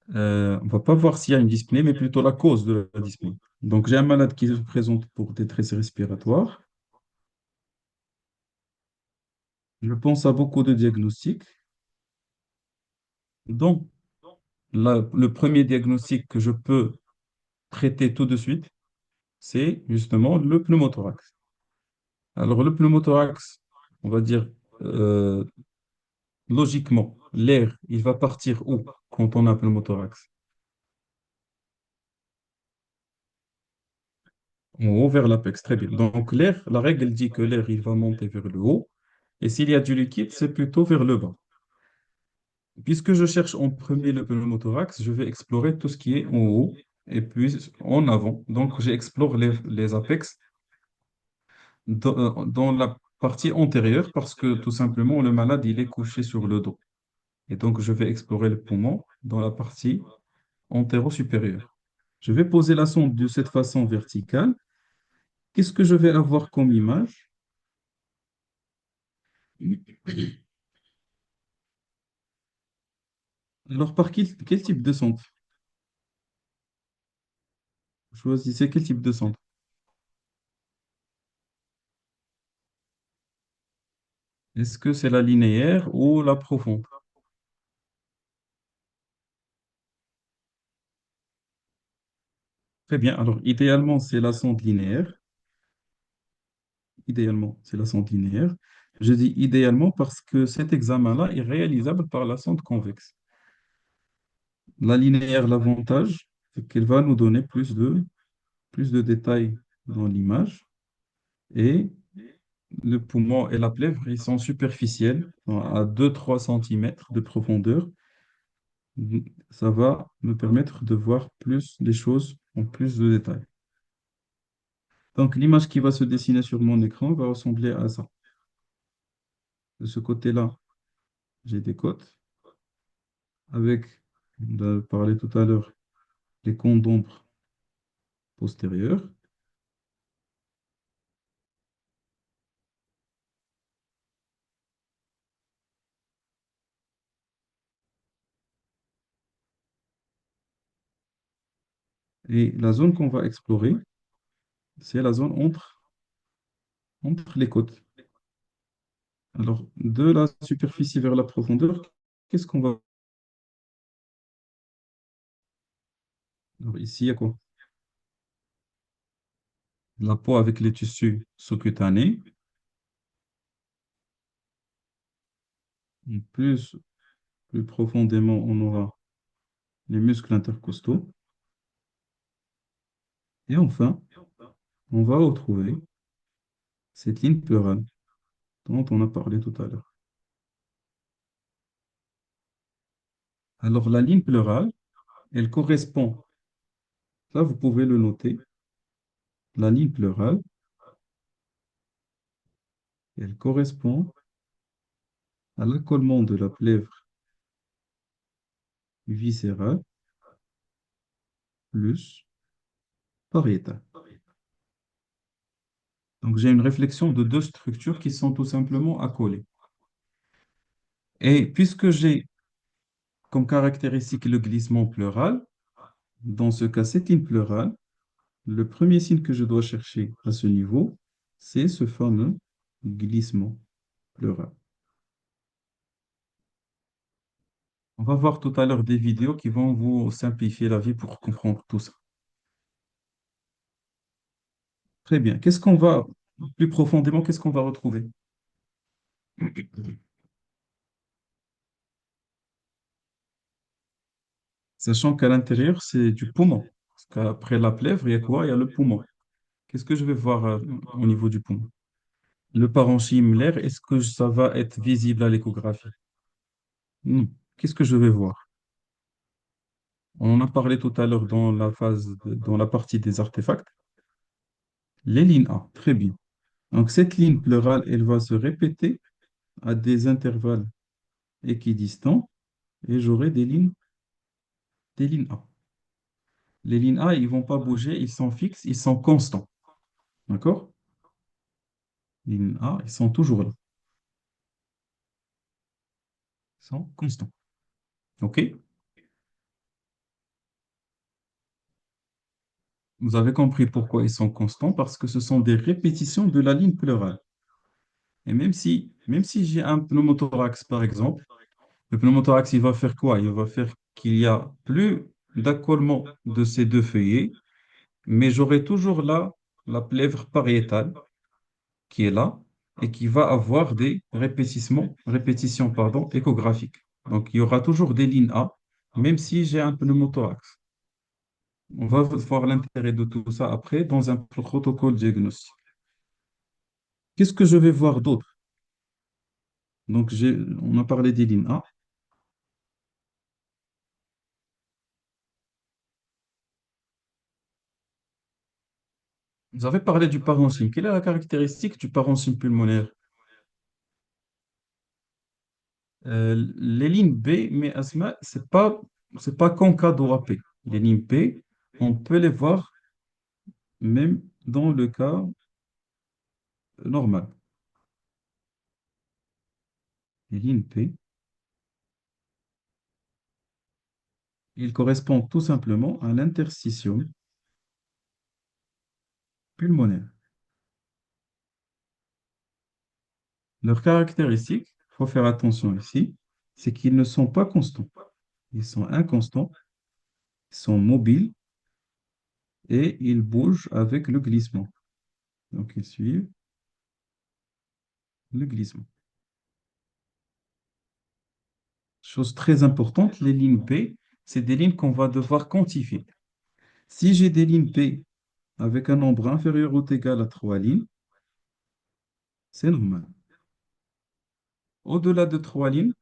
Speaker 1: On va pas voir s'il y a une dyspnée, mais plutôt la cause de la dyspnée. Donc, j'ai un malade qui se présente pour détresse respiratoire. Je pense à beaucoup de diagnostics, dont le premier diagnostic que je peux traiter tout de suite, c'est justement le pneumothorax. Alors, le pneumothorax, on va dire euh, logiquement, l'air, il va partir où quand on a un pneumothorax? En haut vers l'apex, très bien. Donc, l'air, la règle elle dit que l'air, il va monter vers le haut, et s'il y a du liquide, c'est plutôt vers le bas. Puisque je cherche en premier le pneumothorax, je vais explorer tout ce qui est en haut et puis en avant. Donc, j'explore les apex dans la partie antérieure parce que tout simplement, le malade, il est couché sur le dos. Et donc, je vais explorer le poumon dans la partie antéro-supérieure. Je vais poser la sonde de cette façon verticale. Qu'est-ce que je vais avoir comme image? Alors, par quel type de sonde? Choisissez quel type de sonde. Est-ce que c'est la linéaire ou la profonde? Très bien. Alors, idéalement, c'est la sonde linéaire. Idéalement, c'est la sonde linéaire. Je dis idéalement parce que cet examen-là est réalisable par la sonde convexe. La linéaire, l'avantage, c'est qu'elle va nous donner plus de détails dans l'image. Et le poumon et la plèvre, ils sont superficiels, à 2-3 centimètres de profondeur. Ça va me permettre de voir plus les choses en plus de détails. Donc, l'image qui va se dessiner sur mon écran va ressembler à ça. De ce côté-là, j'ai des côtes avec, on a parlé tout à l'heure, les cônes d'ombre postérieurs. Et la zone qu'on va explorer, c'est la zone entre les côtes. Alors, de la superficie vers la profondeur, qu'est-ce qu'on va... Alors, ici, il y a quoi? La peau avec les tissus sous-cutanés. Plus, plus profondément, on aura les muscles intercostaux. Et enfin, on va retrouver cette ligne pleurale dont on a parlé tout à l'heure. Alors, la ligne pleurale, elle correspond, ça vous pouvez le noter, la ligne pleurale, Elle correspond à l'accollement de la plèvre viscérale plus pariétale. Donc, j'ai une réflexion de deux structures qui sont tout simplement accolées. Et puisque j'ai comme caractéristique le glissement pleural, dans ce cas, cette ligne pleurale, le premier signe que je dois chercher à ce niveau, c'est ce fameux glissement pleural. On va voir tout à l'heure des vidéos qui vont vous simplifier la vie pour comprendre tout ça. Très bien. Plus profondément, qu'est-ce qu'on va retrouver? Sachant qu'à l'intérieur, c'est du poumon. Parce qu'après la plèvre, il y a quoi? Il y a le poumon. Qu'est-ce que je vais voir au niveau du poumon? Le parenchyme, l'air, est-ce que ça va être visible à l'échographie? Non. Qu'est-ce que je vais voir? On en a parlé tout à l'heure dans la partie des artefacts. Les lignes A, très bien. Donc cette ligne pleurale, elle va se répéter à des intervalles équidistants et j'aurai des lignes A. Les lignes A, ils vont pas bouger, ils sont fixes, ils sont constants. D'accord? Les lignes A, ils sont toujours là. Ils sont constants. OK? Vous avez compris pourquoi ils sont constants, parce que ce sont des répétitions de la ligne pleurale. Et même si j'ai un pneumothorax, par exemple, le pneumothorax, il va faire quoi? Il va faire qu'il y a plus d'accollement de ces deux feuillets, mais j'aurai toujours là la plèvre pariétale qui est là et qui va avoir des répétitions, pardon, échographiques. Donc, il y aura toujours des lignes A, même si j'ai un pneumothorax. On va voir l'intérêt de tout ça après dans un protocole diagnostique. Qu'est-ce que je vais voir d'autre? Donc, on a parlé des lignes A. Vous avez parlé du parenchyme. Quelle est la caractéristique du parenchyme pulmonaire? Les lignes B, mais Asma, c'est pas qu'en cas d'OAP. Les lignes B, on peut les voir même dans le cas normal. Les lignes P, ils correspondent tout simplement à l'interstitium pulmonaire. Leurs caractéristiques, il faut faire attention ici, c'est qu'ils ne sont pas constants. Ils sont inconstants, ils sont mobiles et ils bougent avec le glissement. Donc, ils suivent le glissement. Chose très importante, les lignes P, c'est des lignes qu'on va devoir quantifier. Si j'ai des lignes P avec un nombre inférieur ou égal à 3 lignes, c'est normal. Au-delà de 3 lignes,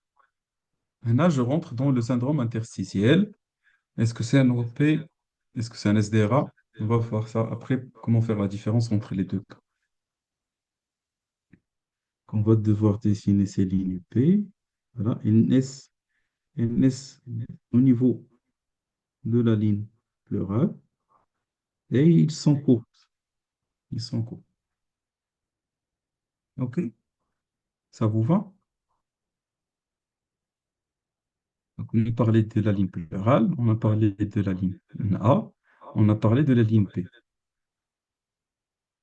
Speaker 1: là, je rentre dans le syndrome interstitiel. Est-ce que c'est un OP? Est-ce que c'est un SDRA? On va voir ça après, comment faire la différence entre les deux cas. On va devoir dessiner ces lignes P. Voilà, elles naissent au niveau de la ligne pleurale et ils sont courts. Ils sont courts. OK? Ça vous va? Donc, on a parlé de la ligne pleurale, on a parlé de la ligne A, on a parlé de la ligne P.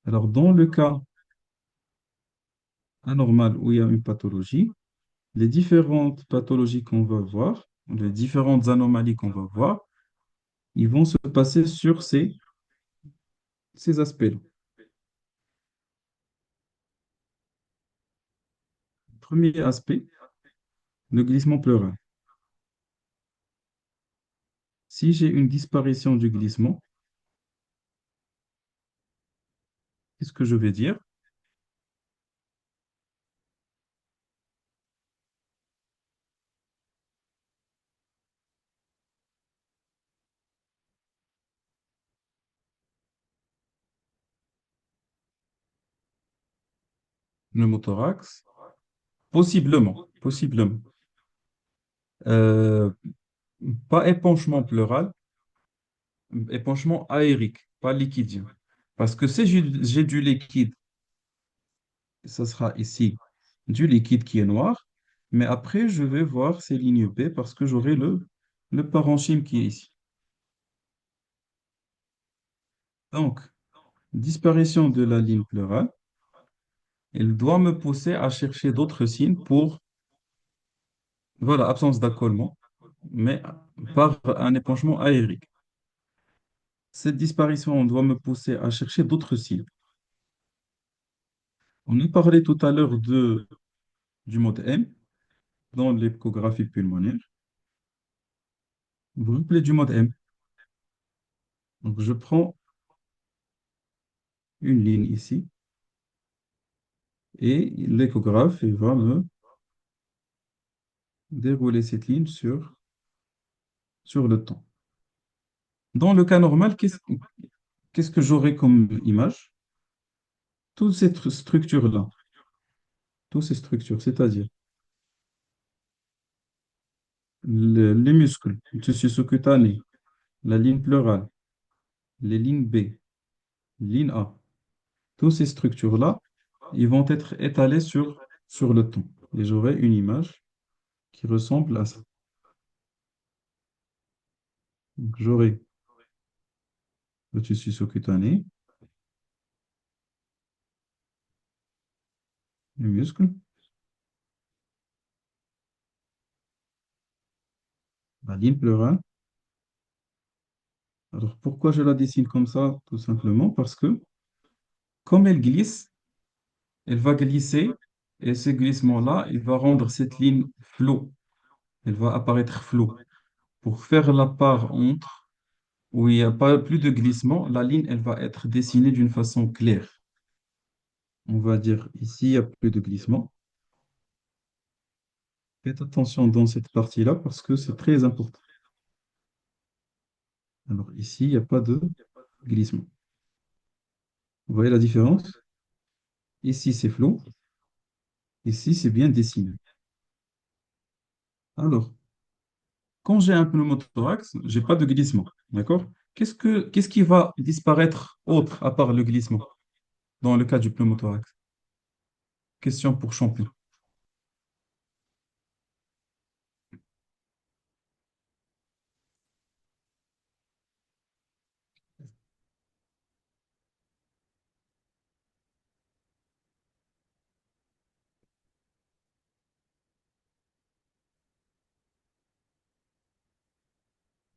Speaker 1: Alors, dans le cas anormal où il y a une pathologie, les différentes pathologies qu'on va voir, les différentes anomalies qu'on va voir, ils vont se passer sur ces aspects-là. Premier aspect, le glissement pleural. Si j'ai une disparition du glissement, qu'est-ce que je vais dire? pneumothorax, possiblement, possiblement. Euh, Pas épanchement pleural, épanchement aérique, pas liquidien. Parce que si j'ai du liquide, ça sera ici du liquide qui est noir, mais après, je vais voir ces lignes B parce que j'aurai le parenchyme qui est ici. Donc, disparition de la ligne pleurale, elle doit me pousser à chercher d'autres signes pour, voilà, absence d'accolement, mais par un épanchement aérique. Cette disparition doit me pousser à chercher d'autres signes. On a parlé tout à l'heure du mode M dans l'échographie pulmonaire. Vous vous rappelez du mode M? Donc, je prends une ligne ici et l'échographe il va me dérouler cette ligne sur le temps. Dans le cas normal, qu'est-ce que j'aurai comme image? Toutes ces structures-là, toutes ces structures, c'est-à-dire les muscles, le tissu sous-cutané, la ligne pleurale, les lignes B, ligne A, toutes ces structures-là, ils vont être étalées sur le temps. Et j'aurai une image qui ressemble à ça. Donc, j'aurai le tissu sous-cutané, les muscles, la ligne pleurale. Alors, pourquoi je la dessine comme ça? Tout simplement parce que, comme elle glisse, elle va glisser, et ce glissement-là, il va rendre cette ligne floue. Elle va apparaître floue. Pour faire la part entre, où il n'y a pas plus de glissement, la ligne, elle va être dessinée d'une façon claire. On va dire ici, il n'y a plus de glissement. Faites attention dans cette partie-là parce que c'est très important. Alors ici, il n'y a pas de glissement. Vous voyez la différence? Ici, c'est flou. Ici, c'est bien dessiné. Alors, quand j'ai un pneumothorax, j'ai pas de glissement. D'accord? Qu'est-ce qui va disparaître autre à part le glissement dans le cas du pneumothorax? Question pour champion.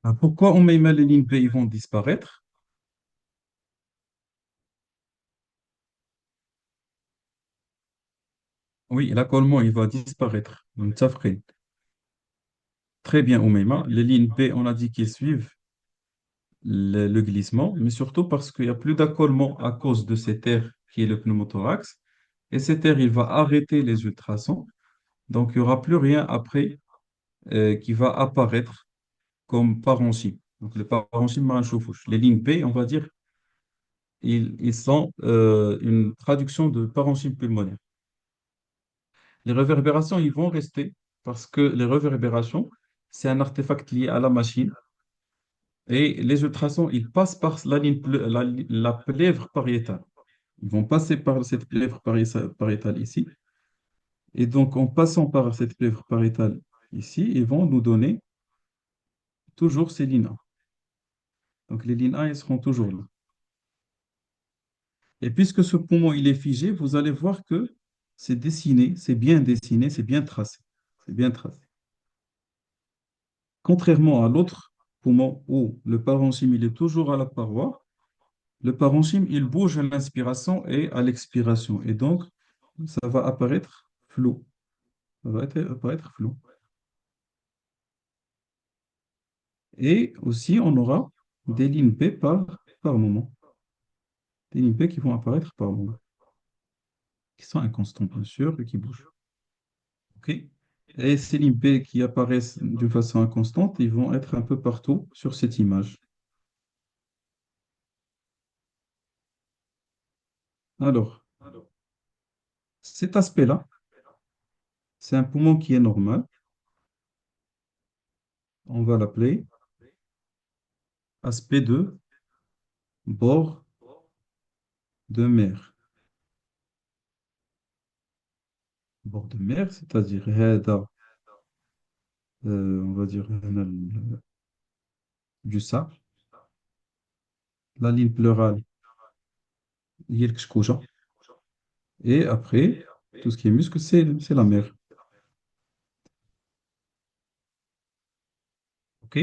Speaker 1: Ah, pourquoi on met les lignes B, ils vont disparaître? Oui, l'accolement, il va disparaître. Donc, ça ferait très bien, Oumaima. Les lignes B, on a dit qu'ils suivent le glissement, mais surtout parce qu'il n'y a plus d'accolement à cause de cet air qui est le pneumothorax. Et cet air, il va arrêter les ultrasons. Donc, il n'y aura plus rien après qui va apparaître comme parenchyme. Donc, le parenchyme marin-chauffe-ouche. Les lignes B, on va dire, ils sont une traduction de parenchyme pulmonaire. Les réverbérations, ils vont rester parce que les réverbérations, c'est un artefact lié à la machine. Et les ultrasons, ils passent par la ligne la plèvre pariétale. Ils vont passer par cette plèvre pariétale ici. Et donc, en passant par cette plèvre pariétale ici, ils vont nous donner toujours ces lignes A. Donc, les lignes A, elles seront toujours là. Et puisque ce poumon, il est figé, vous allez voir que c'est dessiné, c'est bien tracé. C'est bien tracé. Contrairement à l'autre poumon où le parenchyme, il est toujours à la paroi, le parenchyme, il bouge à l'inspiration et à l'expiration. Et donc, ça va apparaître flou. Ça va apparaître flou. Et aussi, on aura des lignes P par moment. Des lignes P qui vont apparaître par moment. Qui sont inconstantes, bien sûr, et qui bougent. OK? Et ces lignes P qui apparaissent d'une façon inconstante, ils vont être un peu partout sur cette image. Alors, Cet aspect-là, c'est un poumon qui est normal. On va l'appeler aspect de bord de mer. Bord de mer, c'est-à-dire هذا, on va dire du sable. La ligne pleurale, هي الكشكوشة. Et après, tout ce qui est muscle, c'est la mer. OK?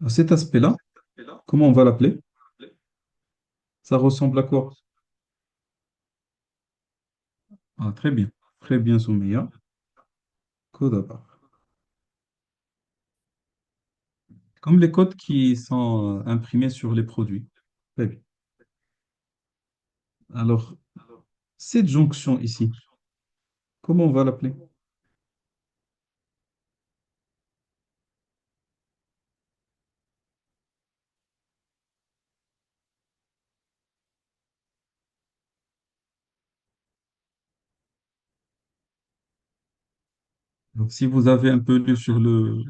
Speaker 1: À cet aspect-là, comment on va l'appeler? Ça ressemble à quoi? Ah, très bien, Soumeya. Codabar. Comme les codes qui sont imprimés sur les produits. Très bien. Alors, cette jonction ici, comment on va l'appeler? Donc, si vous avez un peu lu sur le...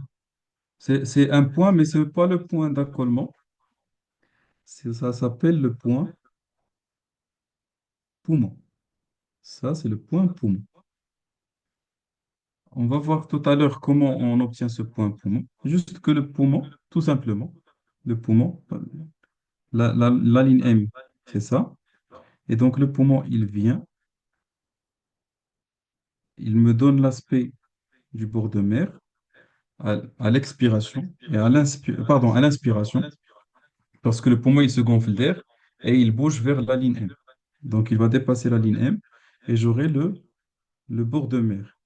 Speaker 1: C'est un point, mais ce n'est pas le point d'accolement. Ça s'appelle le point poumon. Ça, c'est le point poumon. On va voir tout à l'heure comment on obtient ce point poumon. Juste que le poumon, tout simplement, le poumon, la ligne M, c'est ça. Et donc le poumon, il vient, il me donne l'aspect du bord de mer à l'expiration et pardon, à l'inspiration, parce que le poumon, il se gonfle d'air et il bouge vers la ligne M. Donc il va dépasser la ligne M et j'aurai le bord de mer.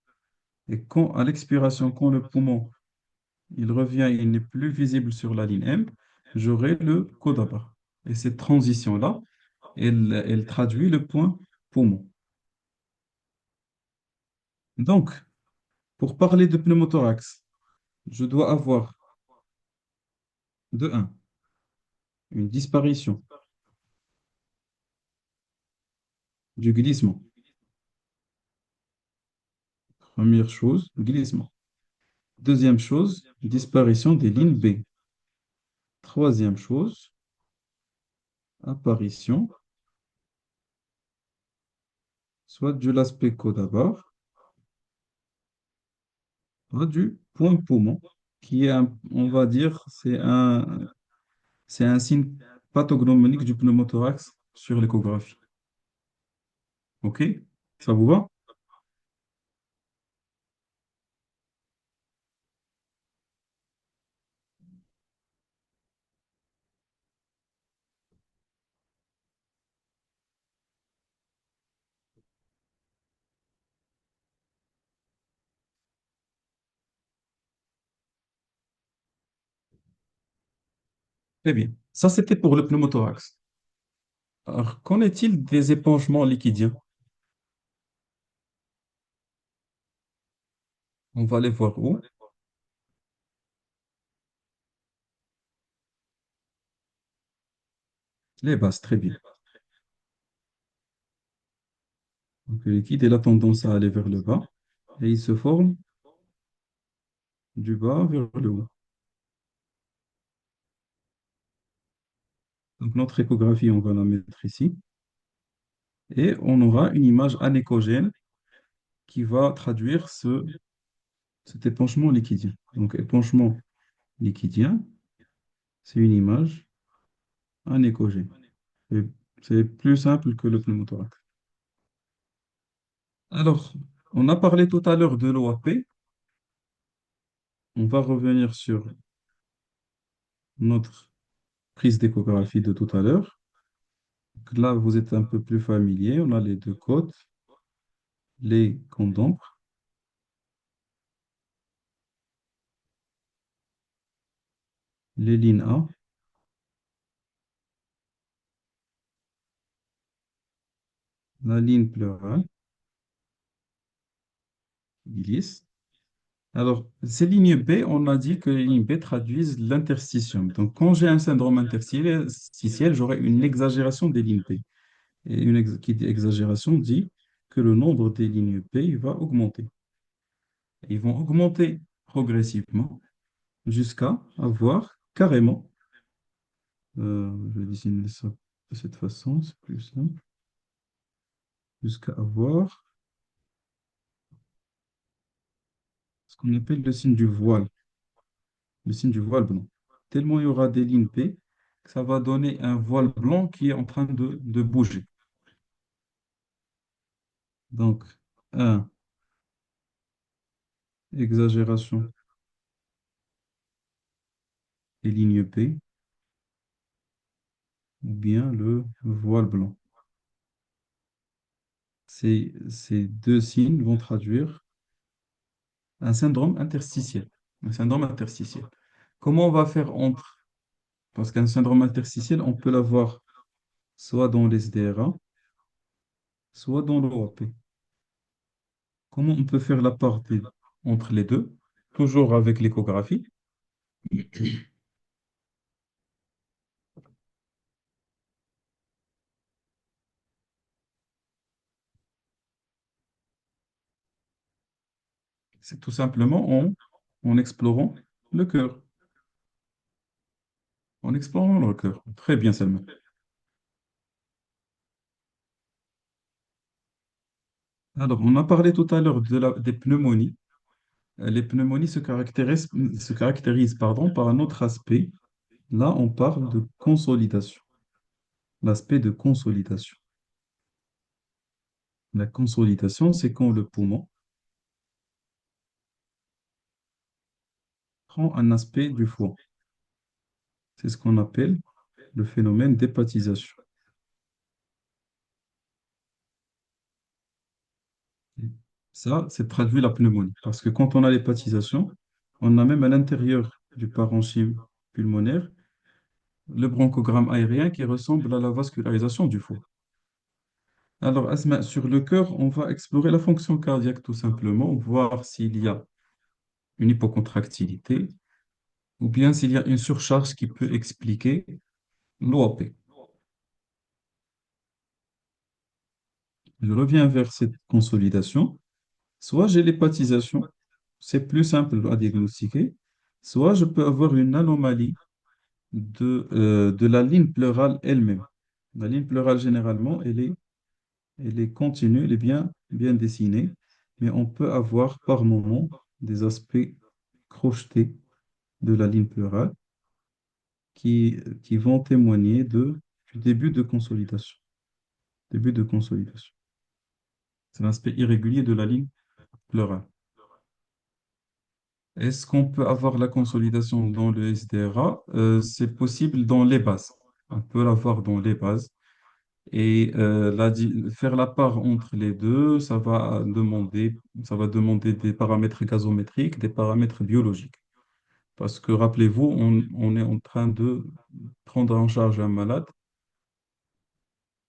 Speaker 1: Et quand, à l'expiration, quand le poumon il revient, il n'est plus visible sur la ligne M, j'aurai le codabar. Et cette transition-là, elle traduit le point poumon. Donc, pour parler de pneumothorax, je dois avoir de un une disparition du glissement. Première chose, glissement. Deuxième chose, disparition des lignes B. Troisième chose, apparition soit de l'aspect codabar, soit du point poumon, qui est, on va dire, c'est un signe pathognomonique du pneumothorax sur l'échographie. OK? Ça vous va? Très bien. Ça, c'était pour le pneumothorax. Alors, qu'en est-il des épanchements liquidiens? On va les voir où? Les bases, très bien. Donc, le liquide, il a tendance à aller vers le bas et il se forme du bas vers le haut. Donc, notre échographie, on va la mettre ici et on aura une image anéchogène qui va traduire cet épanchement liquidien. Donc, épanchement liquidien, c'est une image anéchogène. Et c'est plus simple que le pneumothorax. Alors, on a parlé tout à l'heure de l'OAP. On va revenir sur notre prise d'échographie de tout à l'heure. Donc là, vous êtes un peu plus familier. On a les deux côtes, les condombres, les lignes A, la ligne pleurale, glisse. Alors, ces lignes B, on a dit que les lignes B traduisent l'interstitium. Donc, quand j'ai un syndrome interstitiel, j'aurai une exagération des lignes B. Et qui dit exagération dit que le nombre des lignes P va augmenter. Ils vont augmenter progressivement jusqu'à avoir carrément, je vais dessiner ça de cette façon, c'est plus simple, jusqu'à avoir ce qu'on appelle le signe du voile blanc. Tellement il y aura des lignes P que ça va donner un voile blanc qui est en train de bouger. Donc, un, exagération des lignes P ou bien le voile blanc. Ces deux signes vont traduire un syndrome interstitiel. Un syndrome interstitiel. Comment on va faire entre? Parce qu'un syndrome interstitiel, on peut l'avoir soit dans les SDRA, soit dans l'OAP. Comment on peut faire la part entre les deux? Toujours avec l'échographie. C'est tout simplement en explorant le cœur. En explorant le cœur. Très bien, Selma. Alors, on a parlé tout à l'heure des pneumonies. Les pneumonies se caractérisent, pardon, par un autre aspect. Là, on parle de consolidation. L'aspect de consolidation. La consolidation, c'est quand le poumon prend un aspect du foie. C'est ce qu'on appelle le phénomène d'hépatisation. Ça, c'est traduit la pneumonie. Parce que quand on a l'hépatisation, on a même à l'intérieur du parenchyme pulmonaire le bronchogramme aérien qui ressemble à la vascularisation du foie. Alors, Asma, sur le cœur, on va explorer la fonction cardiaque tout simplement, voir s'il y a une hypocontractilité ou bien s'il y a une surcharge qui peut expliquer l'OAP. Je reviens vers cette consolidation. Soit j'ai l'hépatisation, c'est plus simple à diagnostiquer, soit je peux avoir une anomalie de la ligne pleurale elle-même. La ligne pleurale, généralement, elle est continue, elle est bien dessinée, mais on peut avoir par moment des aspects crochetés de la ligne pleurale qui vont témoigner du début de consolidation. Début de consolidation. C'est l'aspect irrégulier de la ligne pleurale. Est-ce qu'on peut avoir la consolidation dans le SDRA? C'est possible dans les bases. On peut l'avoir dans les bases. Et faire la part entre les deux, ça va demander des paramètres gazométriques, des paramètres biologiques. Parce que rappelez-vous, on est en train de prendre en charge un malade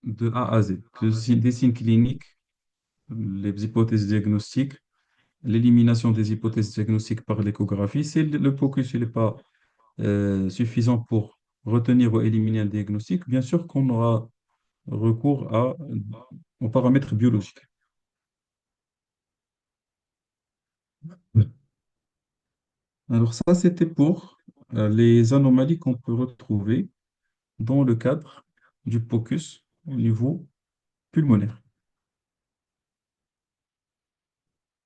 Speaker 1: de A à Z. Des signes cliniques, les hypothèses diagnostiques, l'élimination des hypothèses diagnostiques par l'échographie. Si le focus n'est pas suffisant pour retenir ou éliminer un diagnostic, bien sûr qu'on aura recours aux paramètres biologiques. Alors ça, c'était pour les anomalies qu'on peut retrouver dans le cadre du POCUS au niveau pulmonaire.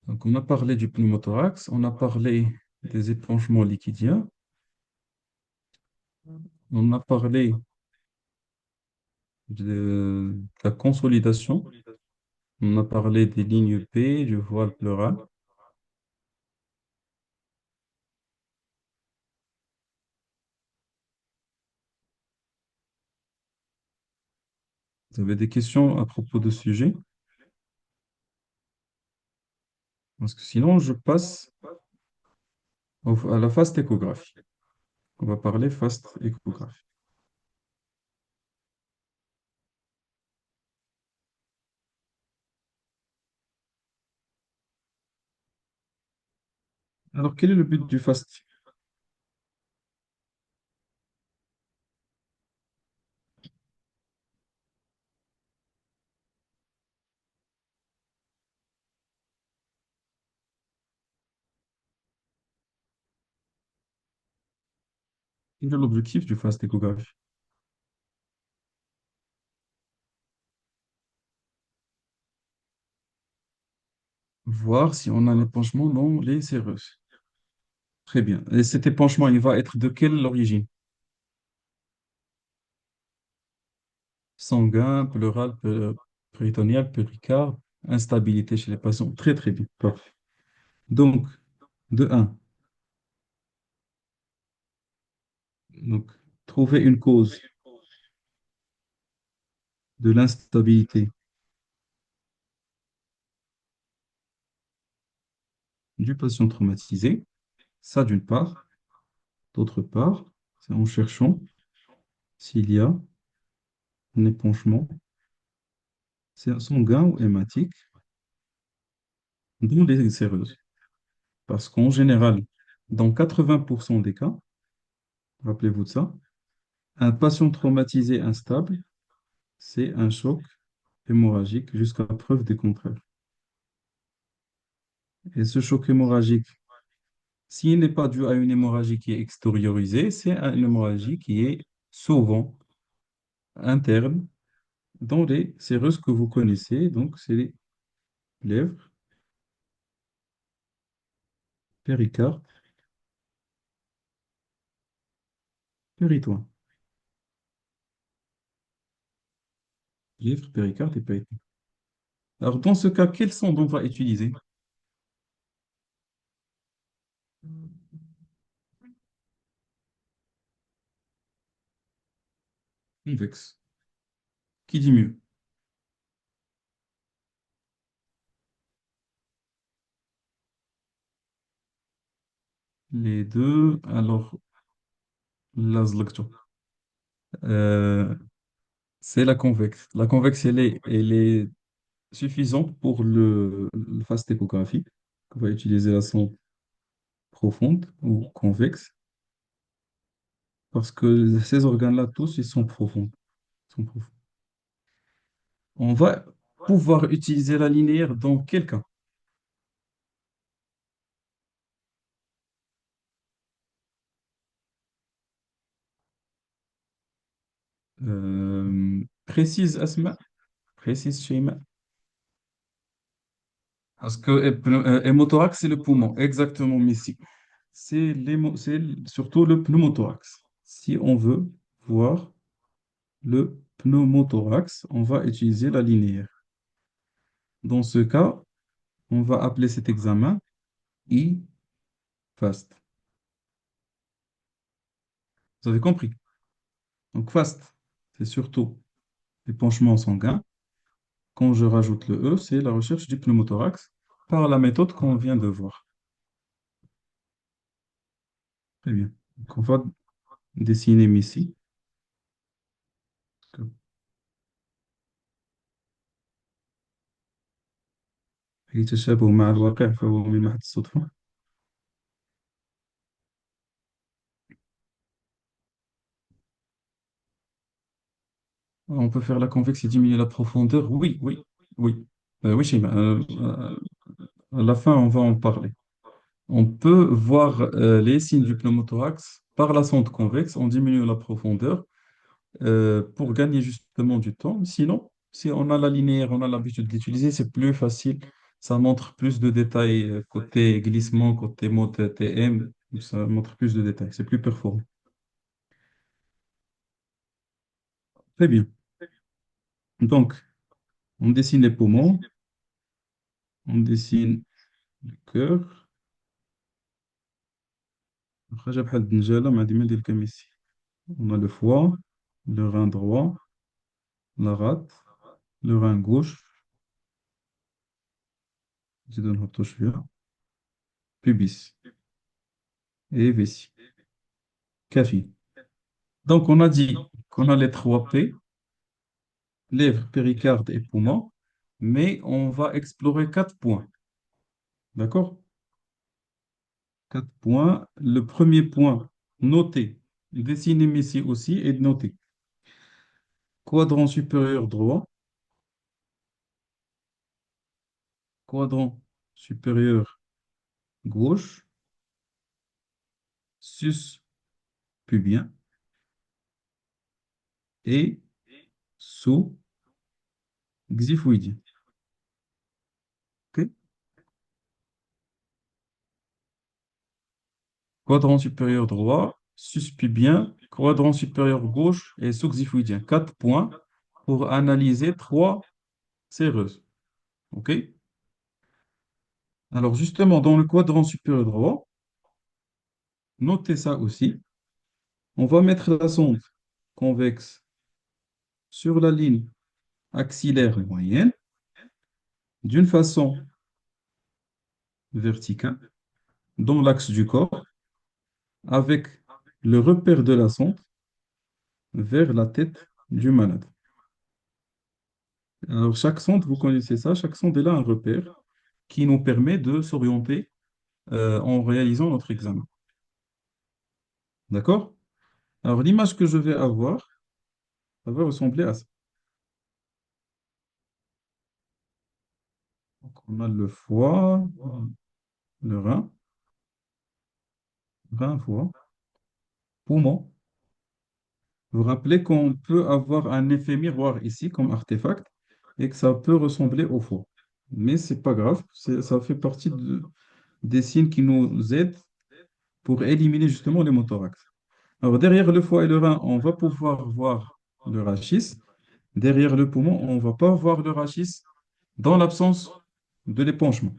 Speaker 1: Donc on a parlé du pneumothorax, on a parlé des épanchements liquidiens, on a parlé de la consolidation, on a parlé des lignes P, du voile pleural. Vous avez des questions à propos de ce sujet? Parce que sinon, je passe à la phase échographie. On va parler phase échographie. Alors, quel est le but du fast? Quel est l'objectif du fast échographie? Voir si on a un épanchement dans les séreuses. Très bien. Et cet épanchement, il va être de quelle origine? Sanguin, pleural, péritonéal, péricarde, instabilité chez les patients. Très, très bien. Parfait. Donc, de un, donc, trouver une cause de l'instabilité du patient traumatisé. Ça, d'une part. D'autre part, c'est en cherchant s'il y a un épanchement sanguin ou hématique dans les séreuses. Parce qu'en général, dans 80% des cas, rappelez-vous de ça, un patient traumatisé instable, c'est un choc hémorragique jusqu'à preuve des contraires. Et ce choc hémorragique, s'il n'est pas dû à une hémorragie qui est extériorisée, c'est une hémorragie qui est souvent interne dans les séreuses que vous connaissez. Donc, c'est les lèvres, péricarde, péritoine. Lèvres, péricarde et péritoine. Alors, dans ce cas, quelle sonde on va utiliser? Convexe. Qui dit mieux? Les deux. Alors, lazlekto. Euh, c'est la convexe. La convexe, elle est suffisante pour le fast échographie. On va utiliser la sonde profonde ou convexe parce que ces organes-là, tous, ils sont profonds. Ils sont profonds. On va pouvoir utiliser la linéaire dans quel cas? Précise, Asma? Précise, Sheima? Parce que hémothorax, c'est le poumon. Exactement, Missy. C'est surtout le pneumothorax. Si on veut voir le pneumothorax, on va utiliser la linéaire. Dans ce cas, on va appeler cet examen I-FAST. Vous avez compris? Donc FAST, c'est surtout l'épanchement sanguin. Quand je rajoute le E, c'est la recherche du pneumothorax par la méthode qu'on vient de voir. Très bien. Donc on va dessiner ici. يتشابه مع الواقع فهو من محض الصدفة. On peut faire la convexe et diminuer la profondeur. Oui, oui, oui. Oui, Shima, à la fin, on va en parler. On peut voir les signes du pneumothorax par la sonde convexe en diminuant la profondeur pour gagner justement du temps. Sinon, si on a la linéaire, on a l'habitude d'utiliser, c'est plus facile. Ça montre plus de détails côté glissement, côté mode TM. Ça montre plus de détails. C'est plus performant. Très bien. Donc, on dessine les poumons, on dessine le cœur. حاجة بحال الدنجالة مع ديما ندير الكميسي. On a le foie, le rein droit, la rate, le rein gauche, نزيدو نهبطو شوية, pubis et vessie. Café. Donc, on a dit qu'on a les trois P, lèvres, péricarde et poumon, mais on va explorer quatre points. D'accord? Quatre points. Le premier point, noté, dessiné ici aussi et noté. Quadrant supérieur droit, quadrant supérieur gauche, sus pubien et sous-xiphoïdien. Ok. Quadrant supérieur droit, sus-pubien, quadrant supérieur gauche et sous-xiphoïdien. 4 points pour analyser 3 séreuses. OK? Alors justement, dans le quadrant supérieur droit, notez ça aussi. On va mettre la sonde convexe sur la ligne axillaire moyenne d'une façon verticale dans l'axe du corps avec le repère de la sonde vers la tête du malade. Alors chaque sonde, vous connaissez ça, chaque sonde elle a un repère qui nous permet de s'orienter en réalisant notre examen. D'accord? Alors l'image que je vais avoir, ça va ressembler à ça. Donc, on a le foie, le rein, foie, poumon. Vous vous rappelez qu'on peut avoir un effet miroir ici comme artefact et que ça peut ressembler au foie. Mais c'est pas grave, ça fait partie des signes qui nous aident pour éliminer justement les mothorax. Alors derrière le foie et le rein, on va pouvoir voir le rachis. Derrière le poumon, on ne va pas voir le rachis dans l'absence de l'épanchement.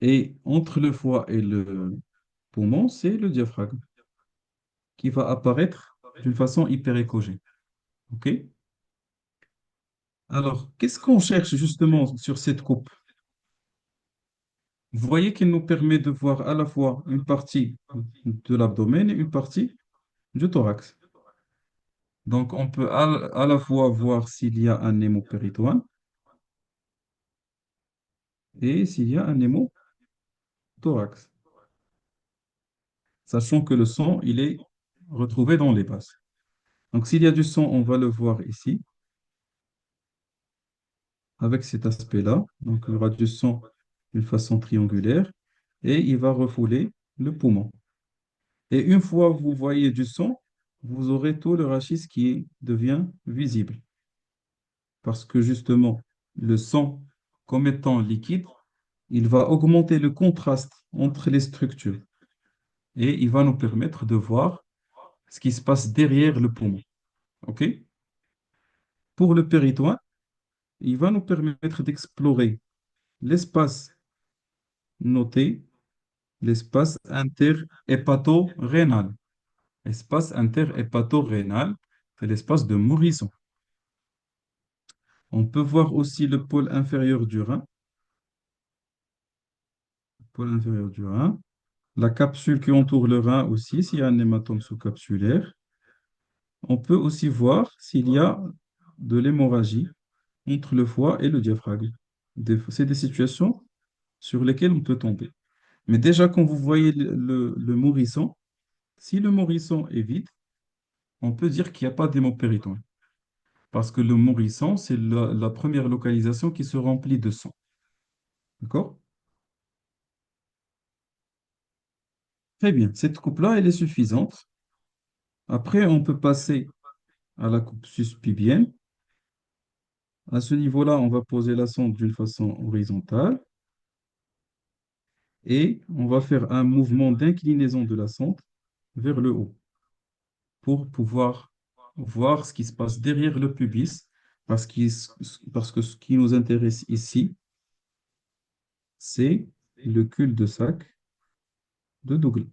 Speaker 1: Et entre le foie et le poumon, c'est le diaphragme qui va apparaître d'une façon hyperéchogène. OK? Alors, qu'est-ce qu'on cherche justement sur cette coupe? Vous voyez qu'elle nous permet de voir à la fois une partie de l'abdomen et une partie du thorax. Donc, on peut à la fois voir s'il y a un hémopéritoine et s'il y a un hémothorax, sachant que le sang, il est retrouvé dans les bases. Donc, s'il y a du sang, on va le voir ici, avec cet aspect-là. Donc, il y aura du sang d'une façon triangulaire et il va refouler le poumon. Et une fois que vous voyez du sang, vous aurez tout le rachis qui devient visible. Parce que justement, le sang, comme étant liquide, il va augmenter le contraste entre les structures et il va nous permettre de voir ce qui se passe derrière le poumon. OK? Pour le péritoine, il va nous permettre d'explorer l'espace noté, l'espace interhépato-rénal. Espace interhépato-rénal, c'est l'espace de Morisson. On peut voir aussi le pôle inférieur du rein, pôle inférieur du rein, la capsule qui entoure le rein aussi, s'il y a un hématome sous-capsulaire. On peut aussi voir s'il y a de l'hémorragie entre le foie et le diaphragme. C'est des situations sur lesquelles on peut tomber. Mais déjà, quand vous voyez le Morisson, si le Morisson est vide, on peut dire qu'il n'y a pas d'hémopériton. Parce que le Morisson, c'est la première localisation qui se remplit de sang. D'accord? Très bien. Cette coupe-là, elle est suffisante. Après, on peut passer à la coupe sus-pubienne. À ce niveau-là, on va poser la sonde d'une façon horizontale et on va faire un mouvement d'inclinaison de la sonde vers le haut pour pouvoir voir ce qui se passe derrière le pubis parce que ce qui nous intéresse ici, c'est le cul-de-sac de Douglas.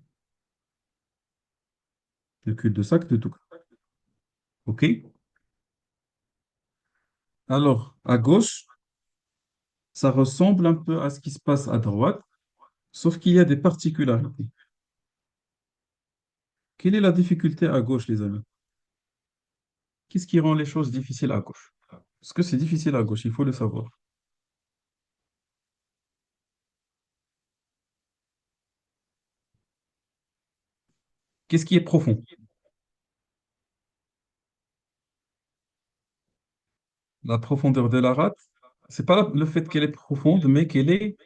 Speaker 1: Le cul-de-sac de Douglas. OK? Alors, à gauche, ça ressemble un peu à ce qui se passe à droite, sauf qu'il y a des particularités. Quelle est la difficulté à gauche, les amis? Qu'est-ce qui rend les choses difficiles à gauche? Parce que c'est difficile à gauche, il faut le savoir. Qu'est-ce qui est profond? La profondeur de la rate, c'est pas le fait qu'elle est profonde, mais qu'elle est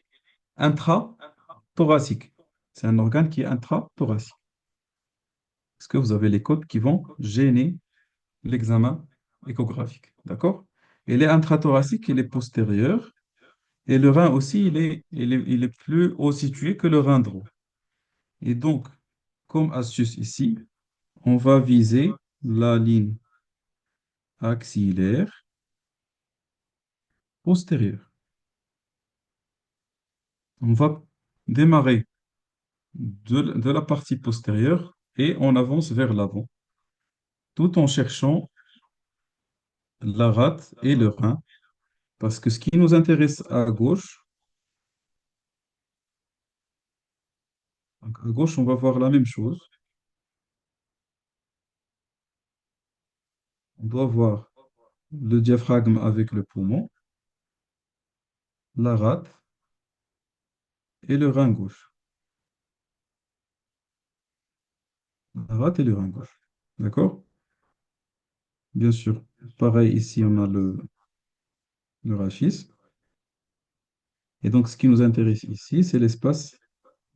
Speaker 1: intra-thoracique. C'est un organe qui est intra-thoracique. Parce que vous avez les côtes qui vont gêner l'examen échographique. D'accord? Et les intrathoraciques, il est postérieur. Et le rein aussi, il est plus haut situé que le rein droit. Et donc, comme astuce ici, on va viser la ligne axillaire postérieure. On va démarrer de la partie postérieure et on avance vers l'avant, tout en cherchant la rate et le rein. Parce que ce qui nous intéresse à gauche, donc à gauche, on va voir la même chose. On doit voir le diaphragme avec le poumon, la rate et le rein gauche. La rate et le rein gauche. D'accord? Bien sûr. Pareil, ici, on a le rachis. Et donc, ce qui nous intéresse ici, c'est l'espace.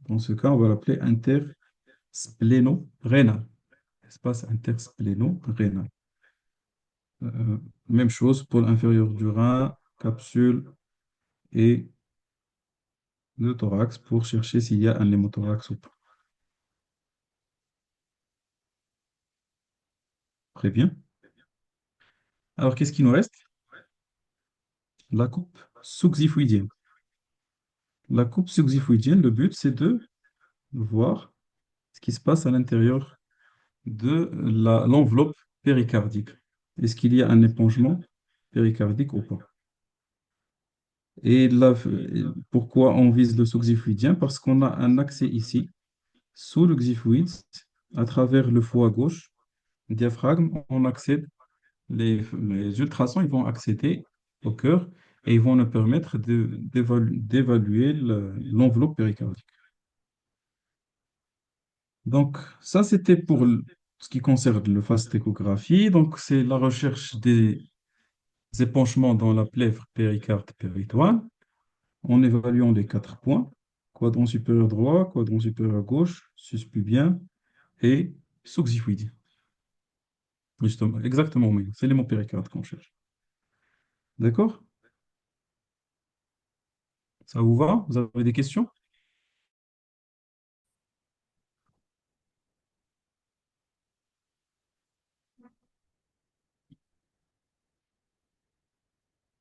Speaker 1: Dans ce cas, on va l'appeler interspléno-rénal. Espace interspléno-rénal. Même chose pour l'inférieur du rein, capsule et le thorax pour chercher s'il y a un hémothorax ou pas. Très bien. Alors, qu'est-ce qui nous reste? La coupe sous-xiphoïdienne. La coupe sous-xiphoïdienne, le but, c'est de voir ce qui se passe à l'intérieur de l'enveloppe péricardique. Est-ce qu'il y a un épongement péricardique ou pas? Et là, pourquoi on vise le sous-xiphoïdien? Parce qu'on a un accès ici, sous le xiphoïde, à travers le foie gauche, le diaphragme, on accède, les ultrasons, ils vont accéder au cœur et ils vont nous permettre d'évaluer l'enveloppe péricardique. Donc, ça, c'était pour ce qui concerne le fastéchographie. Donc, c'est la recherche des épanchements dans la plèvre péricarde péritoine en évaluant les 4 points, quadrant supérieur droit, quadrant supérieur gauche, suspubien et sous-xiphoïdien. Justement, exactement, oui. C'est les mots péricarde qu'on cherche. D'accord? Ça vous va? Vous avez des questions?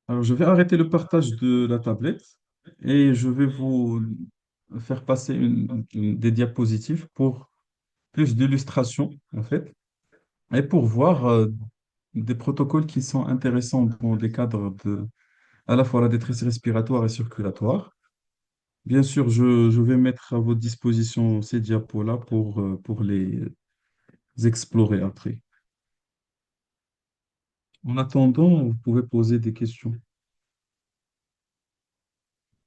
Speaker 1: Alors, je vais arrêter le partage de la tablette et je vais vous faire passer des diapositives pour plus d'illustrations, en fait, et pour voir des protocoles qui sont intéressants dans des cadres de à la fois la détresse respiratoire et circulatoire. Bien sûr, je vais mettre à votre disposition ces diapos-là pour les explorer après. En attendant, vous pouvez poser des questions.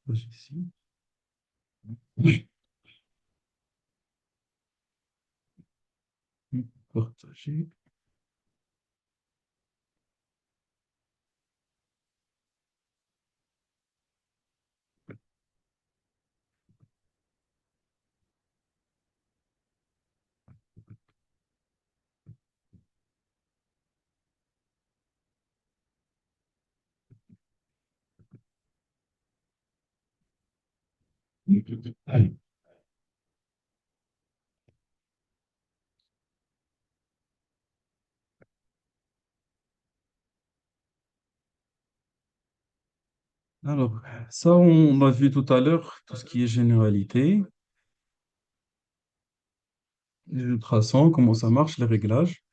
Speaker 1: Ici. Partager. Alors, ça, on a vu tout à l'heure, tout ce qui est généralité, les ultrasons, comment ça marche, les réglages.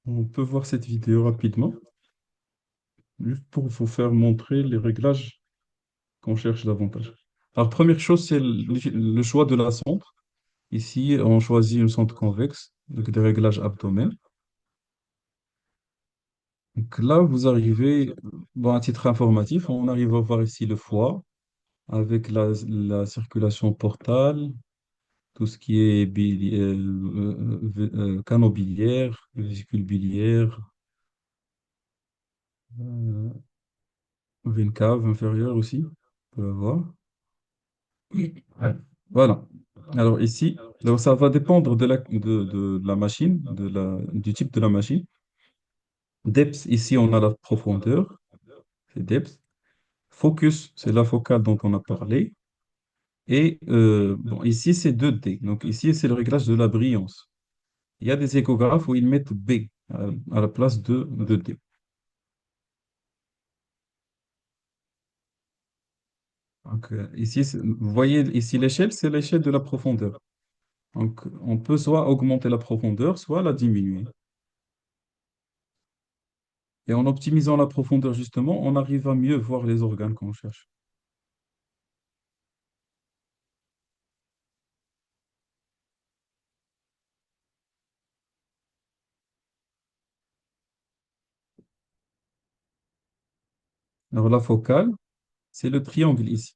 Speaker 1: On peut voir cette vidéo rapidement, juste pour vous faire montrer les réglages qu'on cherche davantage. Alors, première chose, c'est le choix de la sonde. Ici, on choisit une sonde convexe, avec des réglages abdomen. Donc là, vous arrivez, bon, à titre informatif, on arrive à voir ici le foie, avec la circulation portale, tout ce qui est canaux biliaires, vésicule biliaire, euh, veine cave inférieure aussi, on peut la voir. Ouais. Voilà. Alors ici, alors ça va dépendre de la machine, du type de la machine. Depth, ici, on a la profondeur, c'est depth. Focus, c'est la focale dont on a parlé. Et bon, ici, c'est 2D. Donc ici, c'est le réglage de la brillance. Il y a des échographes où ils mettent B à la place de D. Donc ici, vous voyez ici l'échelle, c'est l'échelle de la profondeur. Donc on peut soit augmenter la profondeur, soit la diminuer. Et en optimisant la profondeur, justement, on arrive à mieux voir les organes qu'on cherche. Alors la focale, c'est le triangle ici.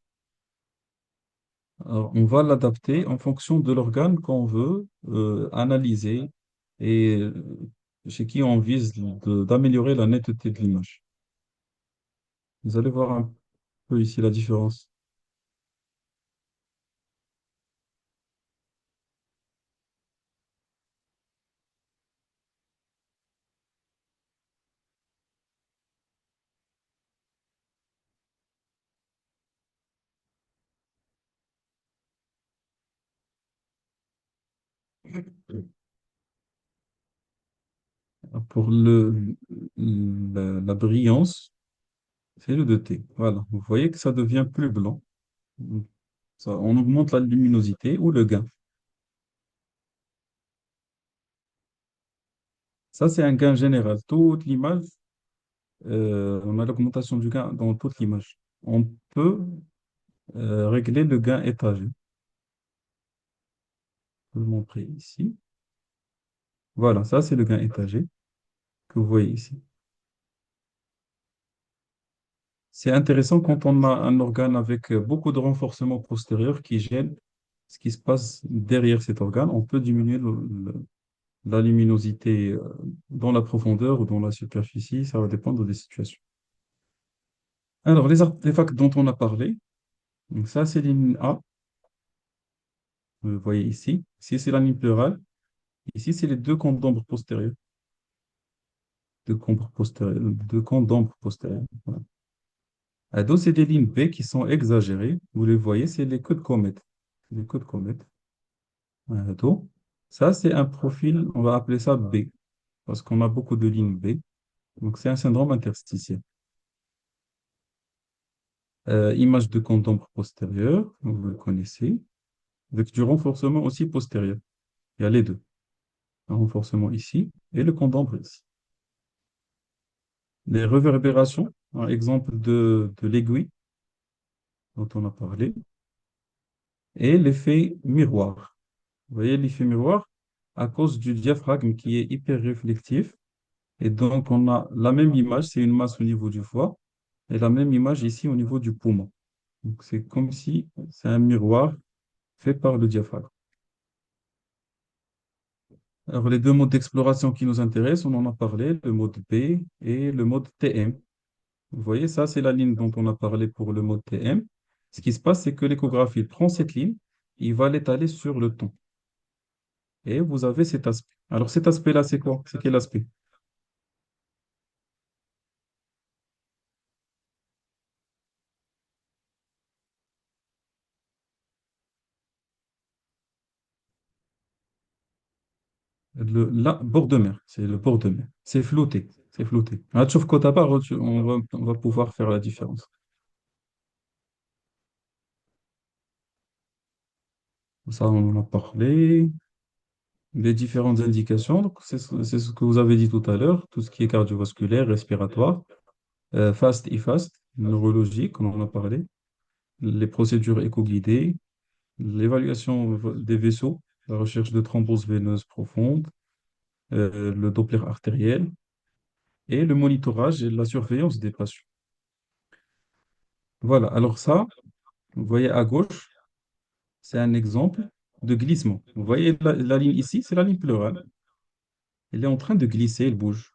Speaker 1: Alors, on va l'adapter en fonction de l'organe qu'on veut analyser et chez qui on vise d'améliorer la netteté de l'image. Vous allez voir un peu ici la différence. Pour la brillance, c'est le 2T. Voilà, vous voyez que ça devient plus blanc. On augmente la luminosité ou le gain. Ça, c'est un gain général. Toute l'image, on a l'augmentation du gain dans toute l'image. On peut régler le gain étagé. Je vais le montrer ici. Voilà, ça, c'est le gain étagé que vous voyez ici. C'est intéressant quand on a un organe avec beaucoup de renforcement postérieur qui gêne ce qui se passe derrière cet organe. On peut diminuer la luminosité dans la profondeur ou dans la superficie. Ça va dépendre des situations. Alors, les artefacts dont on a parlé, donc ça, c'est ligne A. Vous voyez ici. Ici, c'est la ligne pleurale. Ici, c'est les deux cônes d'ombre postérieurs. Deux cônes d'ombre postérieurs. Voilà. Donc, c'est des lignes B qui sont exagérées. Vous les voyez, c'est les queues de comète. Les queues de comète. Donc, ça, c'est un profil, on va appeler ça B, parce qu'on a beaucoup de lignes B. Donc, c'est un syndrome interstitiel. Image de cône d'ombre postérieur, vous le connaissez, avec du renforcement aussi postérieur. Il y a les deux. Un renforcement ici et le cône d'ombre ici. Les réverbérations, un exemple de l'aiguille dont on a parlé, et l'effet miroir. Vous voyez l'effet miroir à cause du diaphragme qui est hyper réflectif. Et donc, on a la même image, c'est une masse au niveau du foie, et la même image ici au niveau du poumon. Donc, c'est comme si c'est un miroir fait par le diaphragme. Alors, les deux modes d'exploration qui nous intéressent, on en a parlé, le mode B et le mode TM. Vous voyez, ça, c'est la ligne dont on a parlé pour le mode TM. Ce qui se passe, c'est que l'échographe, il prend cette ligne, il va l'étaler sur le temps. Et vous avez cet aspect. Alors, cet aspect-là, c'est quoi? C'est quel aspect? La bord de mer, c'est le bord de mer. C'est flouté, c'est flouté. Ah, tu côte à part, on va pouvoir faire la différence. Ça, on en a parlé. Les différentes indications, donc c'est ce que vous avez dit tout à l'heure, tout ce qui est cardiovasculaire, respiratoire, fast et fast, neurologique, on en a parlé, les procédures éco-guidées, l'évaluation des vaisseaux, la recherche de thrombose veineuse profonde, le Doppler artériel et le monitorage et la surveillance des patients. Voilà, alors ça, vous voyez à gauche, c'est un exemple de glissement. Vous voyez la ligne ici, c'est la ligne pleurale. Elle est en train de glisser, elle bouge.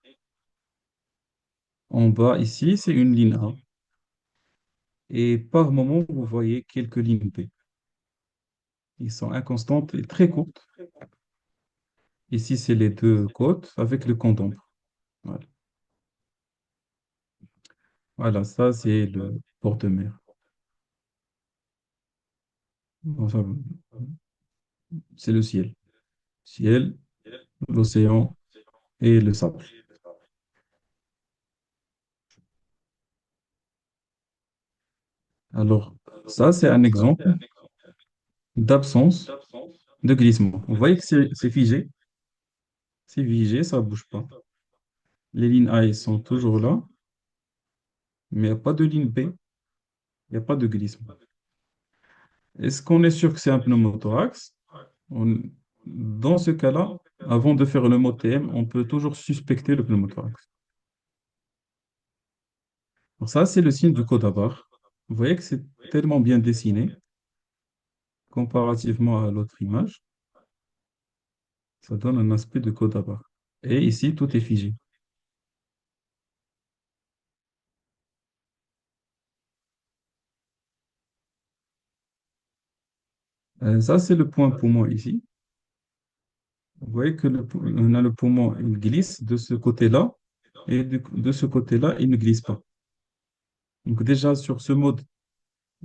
Speaker 1: En bas, ici, c'est une ligne A. Et par moment, vous voyez quelques lignes B. Ils sont inconstantes et très courtes. Ici, c'est les deux côtes avec le condombre. Voilà, voilà, ça, c'est le bord de mer. Enfin, c'est le ciel. Ciel, l'océan et le sable. Alors, ça, c'est un exemple d'absence de glissement. Vous voyez que c'est figé. C'est figé, ça ne bouge pas. Les lignes A, elles sont toujours là, mais il n'y a pas de ligne B, il n'y a pas de glissement. Est-ce qu'on est sûr que c'est un pneumothorax? On- Dans ce cas-là, avant de faire le mot TM, on peut toujours suspecter le pneumothorax. Alors ça, c'est le signe du Codabar. Vous voyez que c'est tellement bien dessiné comparativement à l'autre image. Ça donne un aspect de Codabar. Et ici, tout est figé. Ça, c'est le point poumon ici. Vous voyez que on a le poumon, il glisse de ce côté-là, et de ce côté-là, il ne glisse pas. Donc déjà, sur ce mode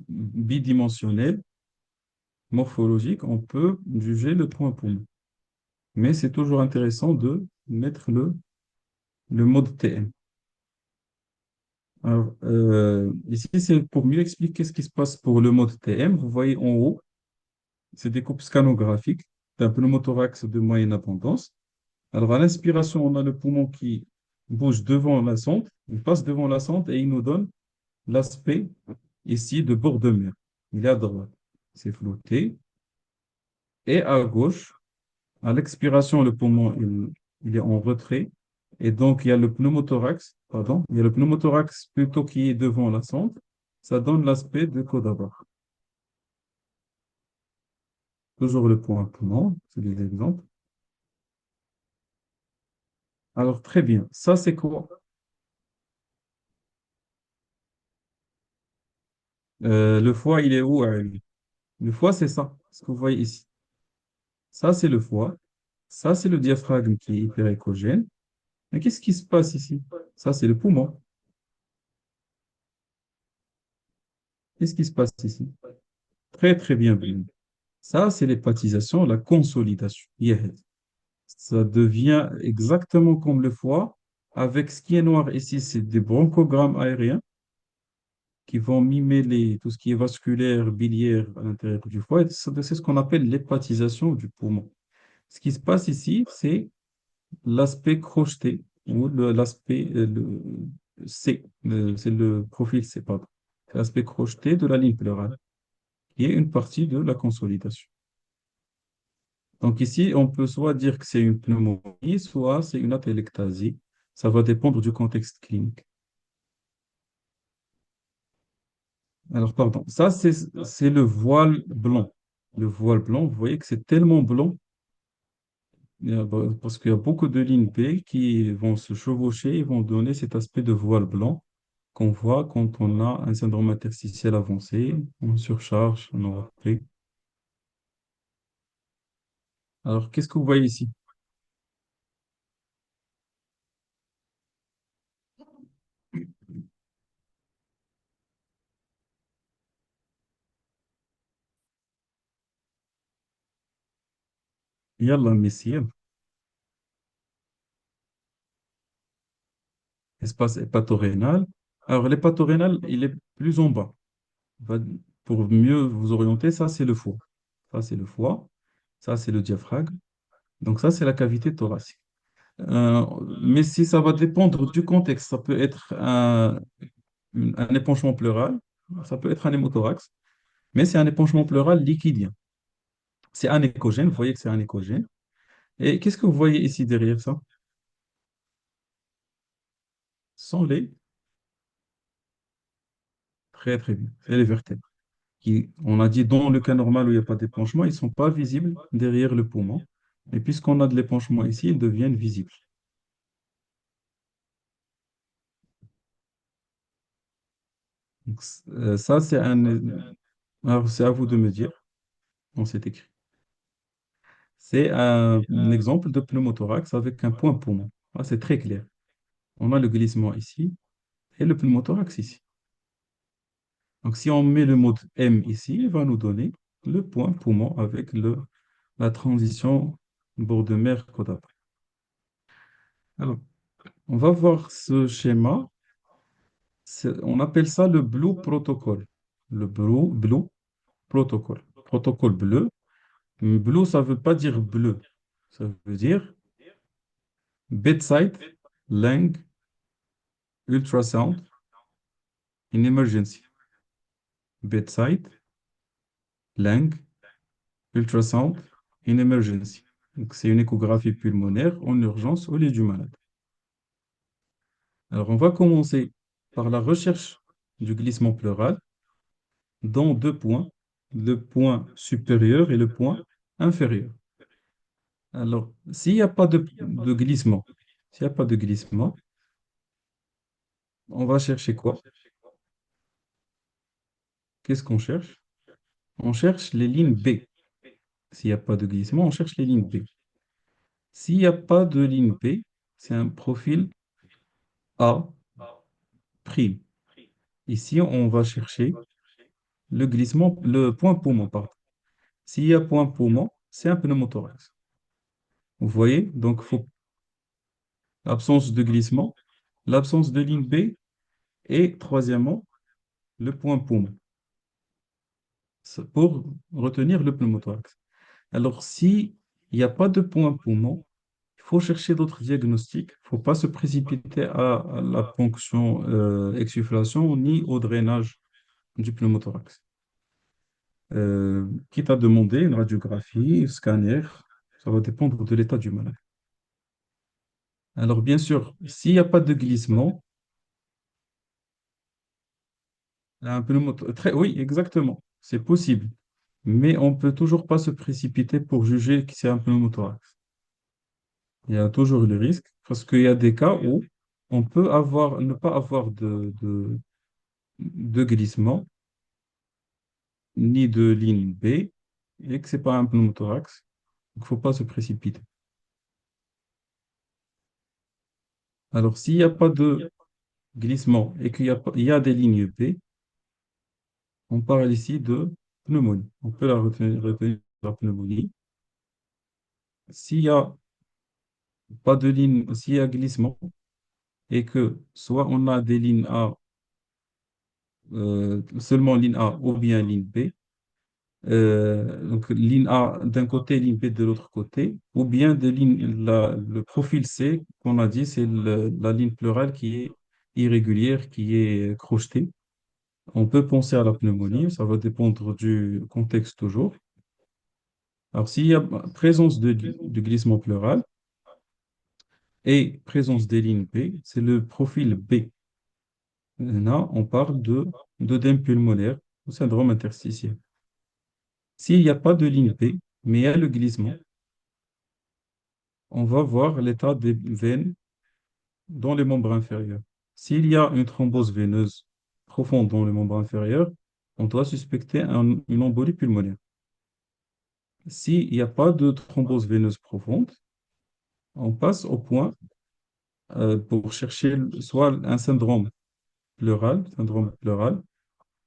Speaker 1: bidimensionnel, morphologique, on peut juger le point poumon. Mais c'est toujours intéressant de mettre le mode TM. Alors, ici, c'est pour mieux expliquer ce qui se passe pour le mode TM. Vous voyez en haut, c'est des coupes scanographiques d'un pneumothorax de moyenne abondance. Alors, à l'inspiration, on a le poumon qui bouge devant la sonde, il passe devant la sonde et il nous donne l'aspect ici de bord de mer. Il est à droite, c'est flotté. Et à gauche, à l'expiration, le poumon il est en retrait. Et donc, il y a le pneumothorax, pardon, il y a le pneumothorax plutôt qui est devant la sonde. Ça donne l'aspect de Codabar. Toujours le point poumon, c'est des exemples. Alors, très bien. Ça, c'est quoi? Le foie, il est où, Ali? Le foie, c'est ça, ce que vous voyez ici. Ça, c'est le foie. Ça, c'est le diaphragme qui est hyperéchogène. Mais qu'est-ce qui se passe ici? Ça, c'est le poumon. Qu'est-ce qui se passe ici? Très, très bien vu. Ça, c'est l'hépatisation, la consolidation. Yeah. Ça devient exactement comme le foie. Avec ce qui est noir ici, c'est des bronchogrammes aériens qui vont mimer tout ce qui est vasculaire, biliaire à l'intérieur du foie. Et c'est ce qu'on appelle l'hépatisation du poumon. Ce qui se passe ici, c'est l'aspect crocheté ou l'aspect C. C'est le profil C, pardon. C'est l'aspect crocheté de la ligne pleurale, qui est une partie de la consolidation. Donc ici, on peut soit dire que c'est une pneumonie, soit c'est une atelectasie. Ça va dépendre du contexte clinique. Alors, pardon, ça, c'est le voile blanc. Le voile blanc, vous voyez que c'est tellement blanc parce qu'il y a beaucoup de lignes B qui vont se chevaucher et vont donner cet aspect de voile blanc qu'on voit quand on a un syndrome interstitiel avancé, on surcharge, on aura pris. Alors, qu'est-ce que vous voyez ici? Yallah, messieurs, espace hépatorénal. Alors, l'hépatorénal, il est plus en bas. Va- Pour mieux vous orienter, ça, c'est le foie. Ça, c'est le foie. Ça, c'est le diaphragme. Donc, ça, c'est la cavité thoracique. Euh, mais si ça va dépendre du contexte, ça peut être un épanchement pleural, ça peut être un hémothorax, mais c'est un épanchement pleural liquidien. C'est anéchogène, vous voyez que c'est anéchogène. Et qu'est-ce que vous voyez ici derrière ça? Ce sont très très bien, c'est les vertèbres. On a dit dans le cas normal où il n'y a pas d'épanchement, ils ne sont pas visibles derrière le poumon. Et puisqu'on a de l'épanchement ici, ils deviennent visibles. Donc, ça, c'est un. Alors, c'est à vous de me dire. on s'est écrit. C'est un exemple de pneumothorax avec un point poumon. Ah, c'est très clair. On a le glissement ici et le pneumothorax ici. Donc, si on met le mot M ici, il va nous donner le point poumon avec la transition bord de mer côte à côte. Alors, on va voir ce schéma. On appelle ça le Blue Protocol. Le Blue Protocol. Protocole bleu. Blue, ça ne veut pas dire bleu. Ça veut dire bedside, lung, ultrasound in emergency. Bedside, lung, ultrasound in emergency. Donc, c'est une échographie pulmonaire en urgence au lit du malade. Alors, on va commencer par la recherche du glissement pleural dans deux points, le point supérieur et le point inférieur. Alors, s'il n'y a pas de glissement, s'il n'y a pas de glissement, on va chercher quoi? Qu'est-ce qu'on cherche? On cherche les lignes B. S'il n'y a pas de glissement, on cherche les lignes B. S'il n'y a pas de ligne B, c'est un profil A'. Ici, on va chercher le glissement, le point poumon, pardon. S'il y a point poumon, c'est un pneumothorax. Vous voyez? Donc, faut l'absence de glissement, l'absence de ligne B et troisièmement, le point poumon. C'est pour retenir le pneumothorax. Alors, si il n'y a pas de point poumon, il faut chercher d'autres diagnostics. Il ne faut pas se précipiter à la ponction exsufflation ni au drainage du pneumothorax. Quitte à demander une radiographie, scanner, ça va dépendre de l'état du malade. Alors, bien sûr, s'il n'y a pas de glissement, oui, exactement, c'est possible. Mais on ne peut toujours pas se précipiter pour juger que c'est un pneumothorax. Il y a toujours le risque, parce qu'il y a des cas où on peut ne pas avoir de glissement, ni de ligne B, et que ce n'est pas un pneumothorax. Il ne faut pas se précipiter. Alors, s'il n'y a pas de glissement et il y a des lignes B, on parle ici de pneumonie. On peut retenir la pneumonie. S'il y a pas de ligne, s'il y a glissement et que soit on a des lignes A, seulement ligne A ou bien ligne B, donc ligne A d'un côté, ligne B de l'autre côté, ou bien le profil C, qu'on a dit, c'est la ligne pleurale qui est irrégulière, qui est crochetée. On peut penser à la pneumonie, ça va dépendre du contexte toujours. Alors, s'il y a présence de glissement pleural et présence des lignes B, c'est le profil B. Là, on parle d'œdème pulmonaire ou syndrome interstitiel. S'il n'y a pas de ligne B, mais il y a le glissement, on va voir l'état des veines dans les membres inférieurs. S'il y a une thrombose veineuse profonde dans les membres inférieurs, on doit suspecter une embolie pulmonaire. S'il n'y a pas de thrombose veineuse profonde, on passe au point pour chercher soit un syndrome pleural,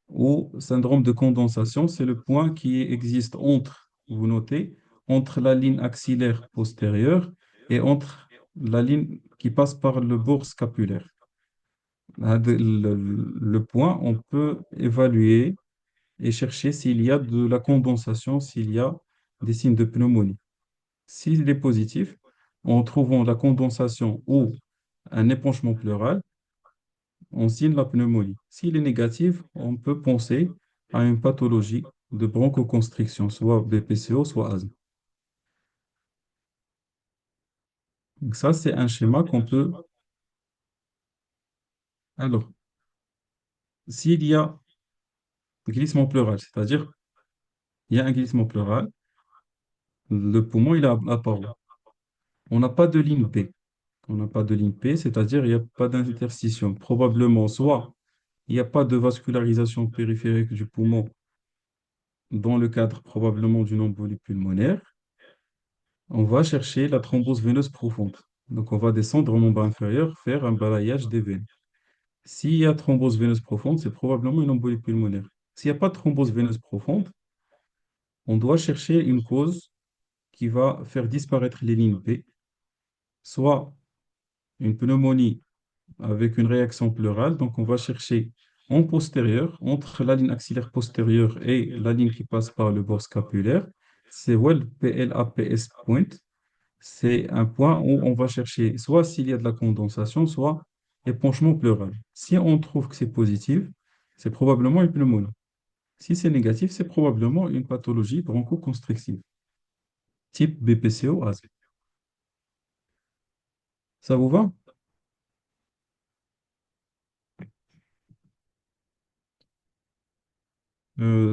Speaker 1: ou syndrome de condensation, c'est le point qui existe entre, vous notez, entre la ligne axillaire postérieure et entre la ligne qui passe par le bord scapulaire. Le point, on peut évaluer et chercher s'il y a de la condensation, s'il y a des signes de pneumonie. S'il est positif, en trouvant la condensation ou un épanchement pleural, on signe la pneumonie. S'il est négatif, on peut penser à une pathologie de bronchoconstriction, soit BPCO, soit asthme. Donc ça, c'est un schéma qu'on peut... Alors, s'il y a glissement pleural, c'est-à-dire il y a un glissement pleural, le poumon, il est apparent. On n'a pas de ligne P. On n'a pas de ligne P, c'est-à-dire il n'y a pas d'interstition. Probablement, soit il n'y a pas de vascularisation périphérique du poumon dans le cadre probablement d'une embolie pulmonaire, on va chercher la thrombose veineuse profonde. Donc, on va descendre en membre inférieur, faire un balayage des veines. S'il y a thrombose veineuse profonde, c'est probablement une embolie pulmonaire. S'il n'y a pas de thrombose veineuse profonde, on doit chercher une cause qui va faire disparaître les lignes B, soit une pneumonie avec une réaction pleurale. Donc, on va chercher en postérieur, entre la ligne axillaire postérieure et la ligne qui passe par le bord scapulaire. C'est Well PLAPS point. C'est un point où on va chercher soit s'il y a de la condensation, soit épanchement pleural. Si on trouve que c'est positif, c'est probablement une pneumonie. Si c'est négatif, c'est probablement une pathologie bronchoconstrictive, type BPCO-AZ. Ça vous va?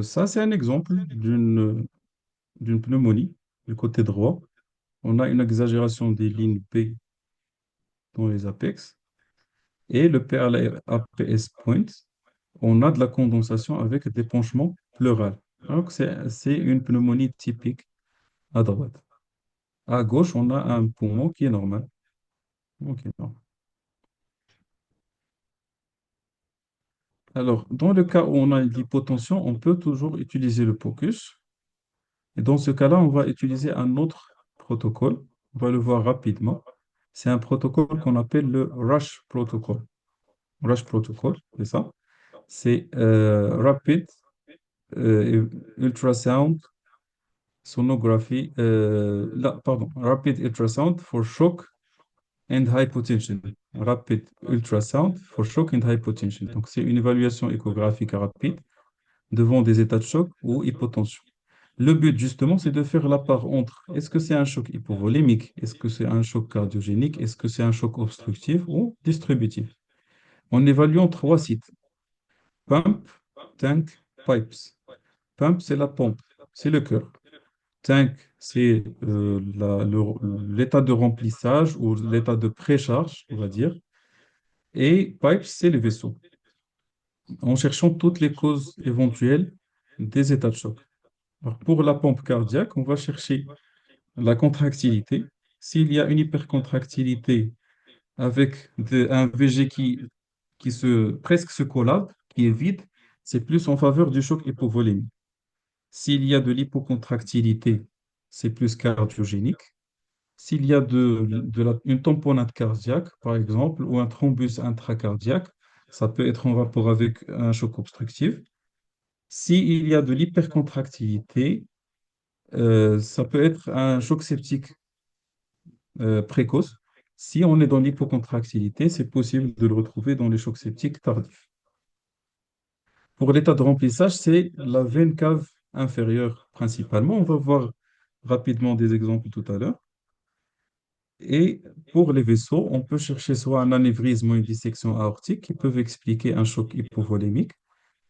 Speaker 1: Ça, c'est un exemple d'une pneumonie du côté droit. On a une exagération des lignes P dans les apex. Et le PLAPS point, on a de la condensation avec d'épanchement pleural. Donc, c'est une pneumonie typique à droite. À gauche, on a un poumon qui est normal. Ok, non. Alors, dans le cas où on a une hypotension, on peut toujours utiliser le POCUS. Et dans ce cas-là, on va utiliser un autre protocole. On va le voir rapidement. C'est un protocole qu'on appelle le RUSH protocol. RUSH protocol, c'est ça. C'est Rapid Ultrasound Sonography. Pardon, Rapid Ultrasound for Shock and Hypotension. Rapid Ultrasound for Shock and Hypotension. Donc, c'est une évaluation échographique rapide devant des états de choc ou hypotension. Le but, justement, c'est de faire la part entre est-ce que c'est un choc hypovolémique, est-ce que c'est un choc cardiogénique, est-ce que c'est un choc obstructif ou distributif. En évaluant trois sites, pump, tank, pipes. Pump, c'est la pompe, c'est le cœur. Tank, c'est l'état de remplissage ou l'état de précharge, on va dire. Et pipes, c'est les vaisseaux. En cherchant toutes les causes éventuelles des états de choc. Alors, pour la pompe cardiaque, on va chercher la contractilité. S'il y a une hypercontractilité avec un VG presque se collade, qui est vide, c'est plus en faveur du choc hypovolémique. S'il y a de l'hypocontractilité, c'est plus cardiogénique. S'il y a une tamponnade cardiaque, par exemple, ou un thrombus intracardiaque, ça peut être en rapport avec un choc obstructif. S'il y a de l'hypercontractilité, ça peut être un choc septique précoce. Si on est dans l'hypocontractilité, c'est possible de le retrouver dans les chocs septiques tardifs. Pour l'état de remplissage, c'est la veine cave inférieure principalement. On va voir rapidement des exemples tout à l'heure. Et pour les vaisseaux, on peut chercher soit un anévrisme ou une dissection aortique qui peuvent expliquer un choc hypovolémique,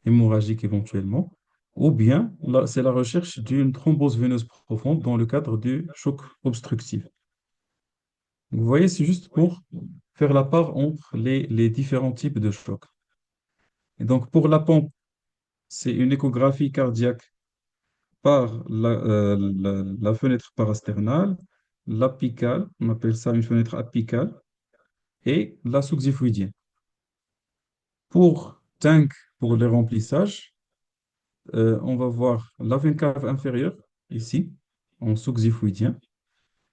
Speaker 1: hémorragique éventuellement, ou bien c'est la recherche d'une thrombose veineuse profonde dans le cadre du choc obstructif. Vous voyez, c'est juste pour faire la part entre les différents types de chocs. Et donc, pour la pompe, c'est une échographie cardiaque par la fenêtre parasternale, l'apicale, on appelle ça une fenêtre apicale, et la sous-xiphoïdienne. Pour tank, pour les remplissages, on va voir la veine cave inférieure, ici, en sous-xiphoïdien,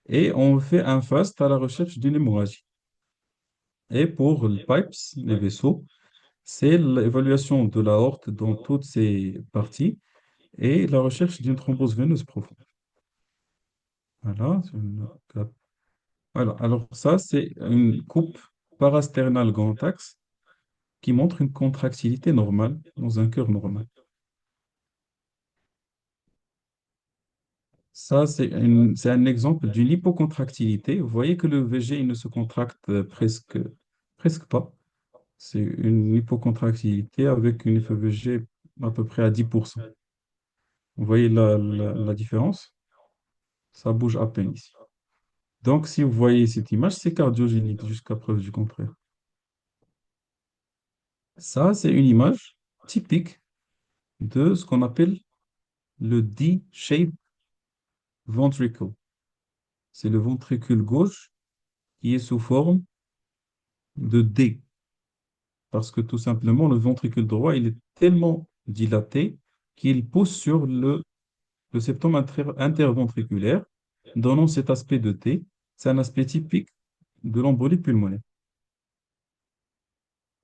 Speaker 1: et on fait un FAST à la recherche d'une hémorragie. Et pour les pipes, les vaisseaux, c'est l'évaluation de l'aorte dans toutes ses parties et la recherche d'une thrombose veineuse profonde. Voilà. Voilà. Alors ça, c'est une coupe parasternale grand axe qui montre une contractilité normale dans un cœur normal. Ça, c'est un exemple d'une hypocontractilité. Vous voyez que le VG, il ne se contracte presque pas. C'est une hypocontractilité avec une FEVG à peu près à 10%. Vous voyez la différence? Ça bouge à peine ici. Donc, si vous voyez cette image, c'est cardiogénique jusqu'à preuve du contraire. Ça, c'est une image typique de ce qu'on appelle le D-shape ventricle. C'est le ventricule gauche qui est sous forme de D, parce que tout simplement, le ventricule droit, il est tellement dilaté qu'il pousse sur le septum interventriculaire, donnant cet aspect de T. C'est un aspect typique de l'embolie pulmonaire.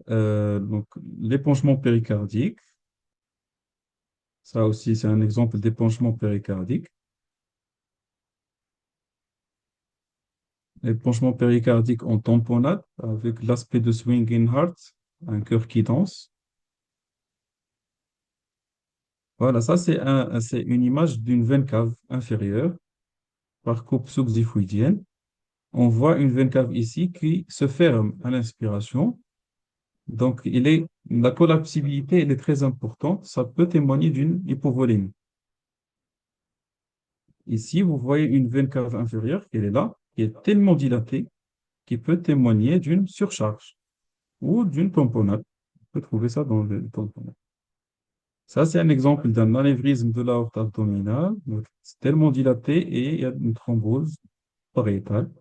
Speaker 1: Donc, l'épanchement péricardique, ça aussi, c'est un exemple d'épanchement péricardique. L'épanchement péricardique en tamponnade, avec l'aspect de swinging heart, un cœur qui danse. Voilà, ça, c'est une image d'une veine cave inférieure par coupe sous-xiphoïdienne. On voit une veine cave ici qui se ferme à l'inspiration. Donc, la collapsibilité, elle est très importante. Ça peut témoigner d'une hypovolémie. Ici, vous voyez une veine cave inférieure qui est là, qui est tellement dilatée, qui peut témoigner d'une surcharge ou d'une tamponnade. On peut trouver ça dans le tamponnade. Ça, c'est un exemple d'un anévrisme de l'aorte abdominale. Donc, c'est tellement dilaté et il y a une thrombose pariétale.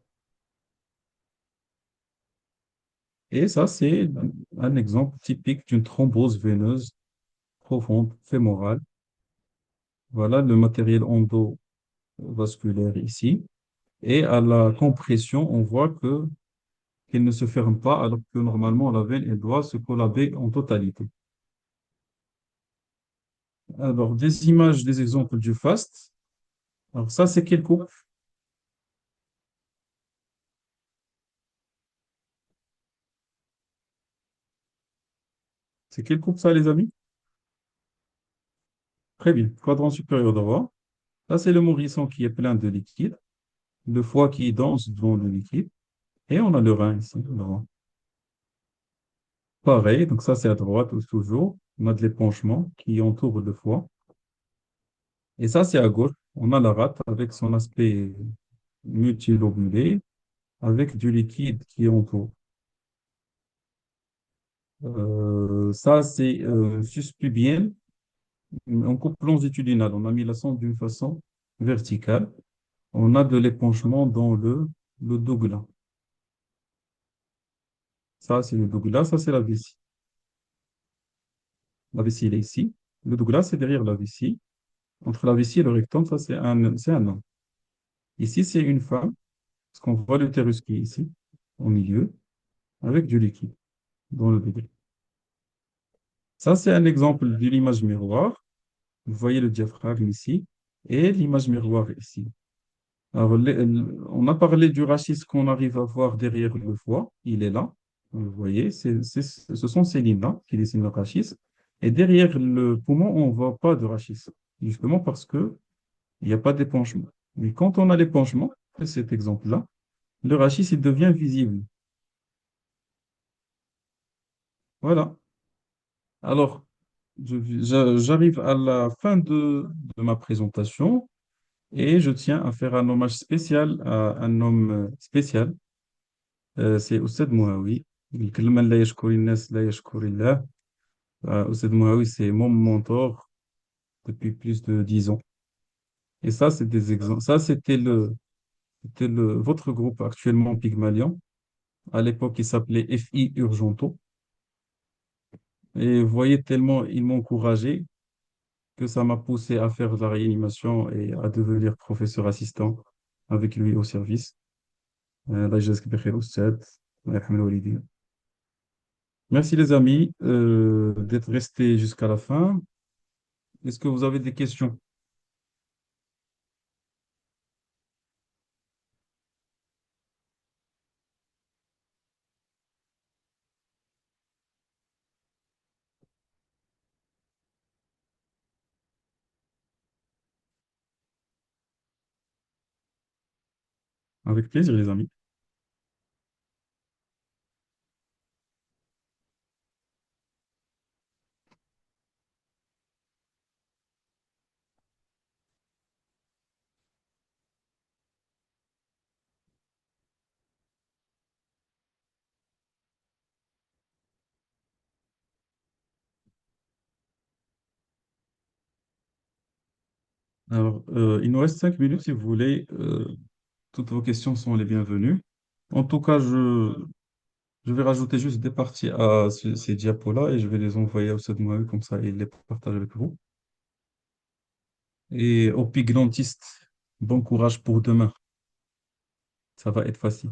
Speaker 1: Et ça, c'est un exemple typique d'une thrombose veineuse profonde fémorale. Voilà le matériel endovasculaire ici. Et à la compression, on voit que qu'elle ne se ferme pas, alors que normalement, la veine, elle doit se collaber en totalité. Alors, des images, des exemples du FAST. Alors, ça, c'est quelle coupe? C'est quelle coupe, ça, les amis? Très bien. Quadrant supérieur droit. Ça, c'est le nourrisson qui est plein de liquide. Le foie qui danse dans le liquide. Et on a le rein ici, le rein. Pareil, donc ça, c'est à droite toujours. On a de l'épanchement qui entoure le foie. Et ça, c'est à gauche. On a la rate avec son aspect multilobulé, avec du liquide qui entoure. Ça, c'est suspubienne en coupe longitudinale. On a mis la sonde d'une façon verticale. On a de l'épanchement dans le douglas. Ça, c'est le douglas. Ça, c'est la vessie. La vessie, elle est ici. Le douglas, c'est derrière la vessie. Entre la vessie et le rectum, ça, c'est un homme. Ici, c'est une femme, parce qu'on voit l'utérus qui est ici, au milieu, avec du liquide dans le douglas. Ça, c'est un exemple de l'image miroir. Vous voyez le diaphragme ici et l'image miroir ici. Alors, on a parlé du rachis qu'on arrive à voir derrière le foie. Il est là. Vous voyez, ce sont ces lignes-là qui dessinent le rachis. Et derrière le poumon, on ne voit pas de rachis, justement parce qu'il n'y a pas d'épanchement. Mais quand on a l'épanchement, c'est cet exemple-là, le rachis, il devient visible. Voilà. Alors, j'arrive à la fin de ma présentation. Et je tiens à faire un hommage spécial à un homme spécial. C'est Oussed Mouawi. الكل لا يشكر الناس لا يشكر الله. Oussed Mouawi, c'est mon mentor depuis plus de 10 ans. Et ça, c'est des exemples. Ça, votre groupe actuellement Pygmalion. À l'époque, il s'appelait FI Urgento. Et vous voyez, tellement il m'encourageait que ça m'a poussé à faire de la réanimation et à devenir professeur assistant avec lui au service. الله يجازيك بخير أستاذ. الله يرحم الوالدين. Merci les amis d'être restés jusqu'à la fin. Est-ce que vous avez des questions? Avec plaisir les amis. Alors, il nous reste 5 minutes si vous voulez. Toutes vos questions sont les bienvenues. En tout cas, je vais rajouter juste des parties à ces diapos-là et je vais les envoyer au Mohamed, comme ça il les partage avec vous. Et au piglantiste, bon courage pour demain. Ça va être facile.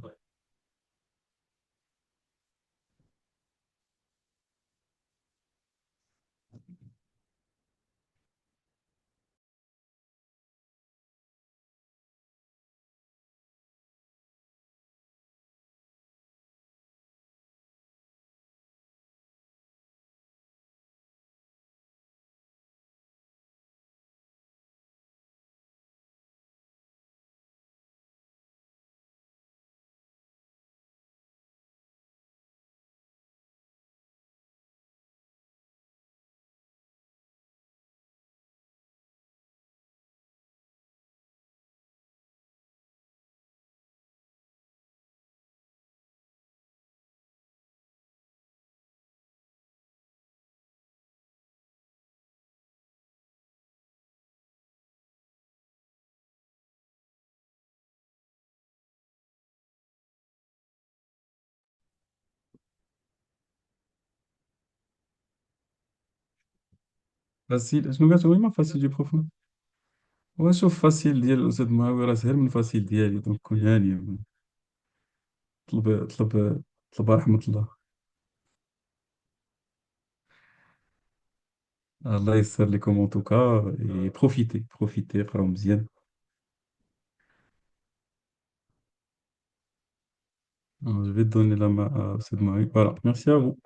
Speaker 1: Facile. شنو قالت ما فاسيل دو بروفون. وشوف فاسيل ديال الأستاذ معاوية راه سهل من فاسيل ديالي، دونك كون هاني. طلب رحمة الله. الله يسر لكم en tout cas et profitez قراو مزيان. Je vais te donner la main à cette Marie. Voilà, merci à vous.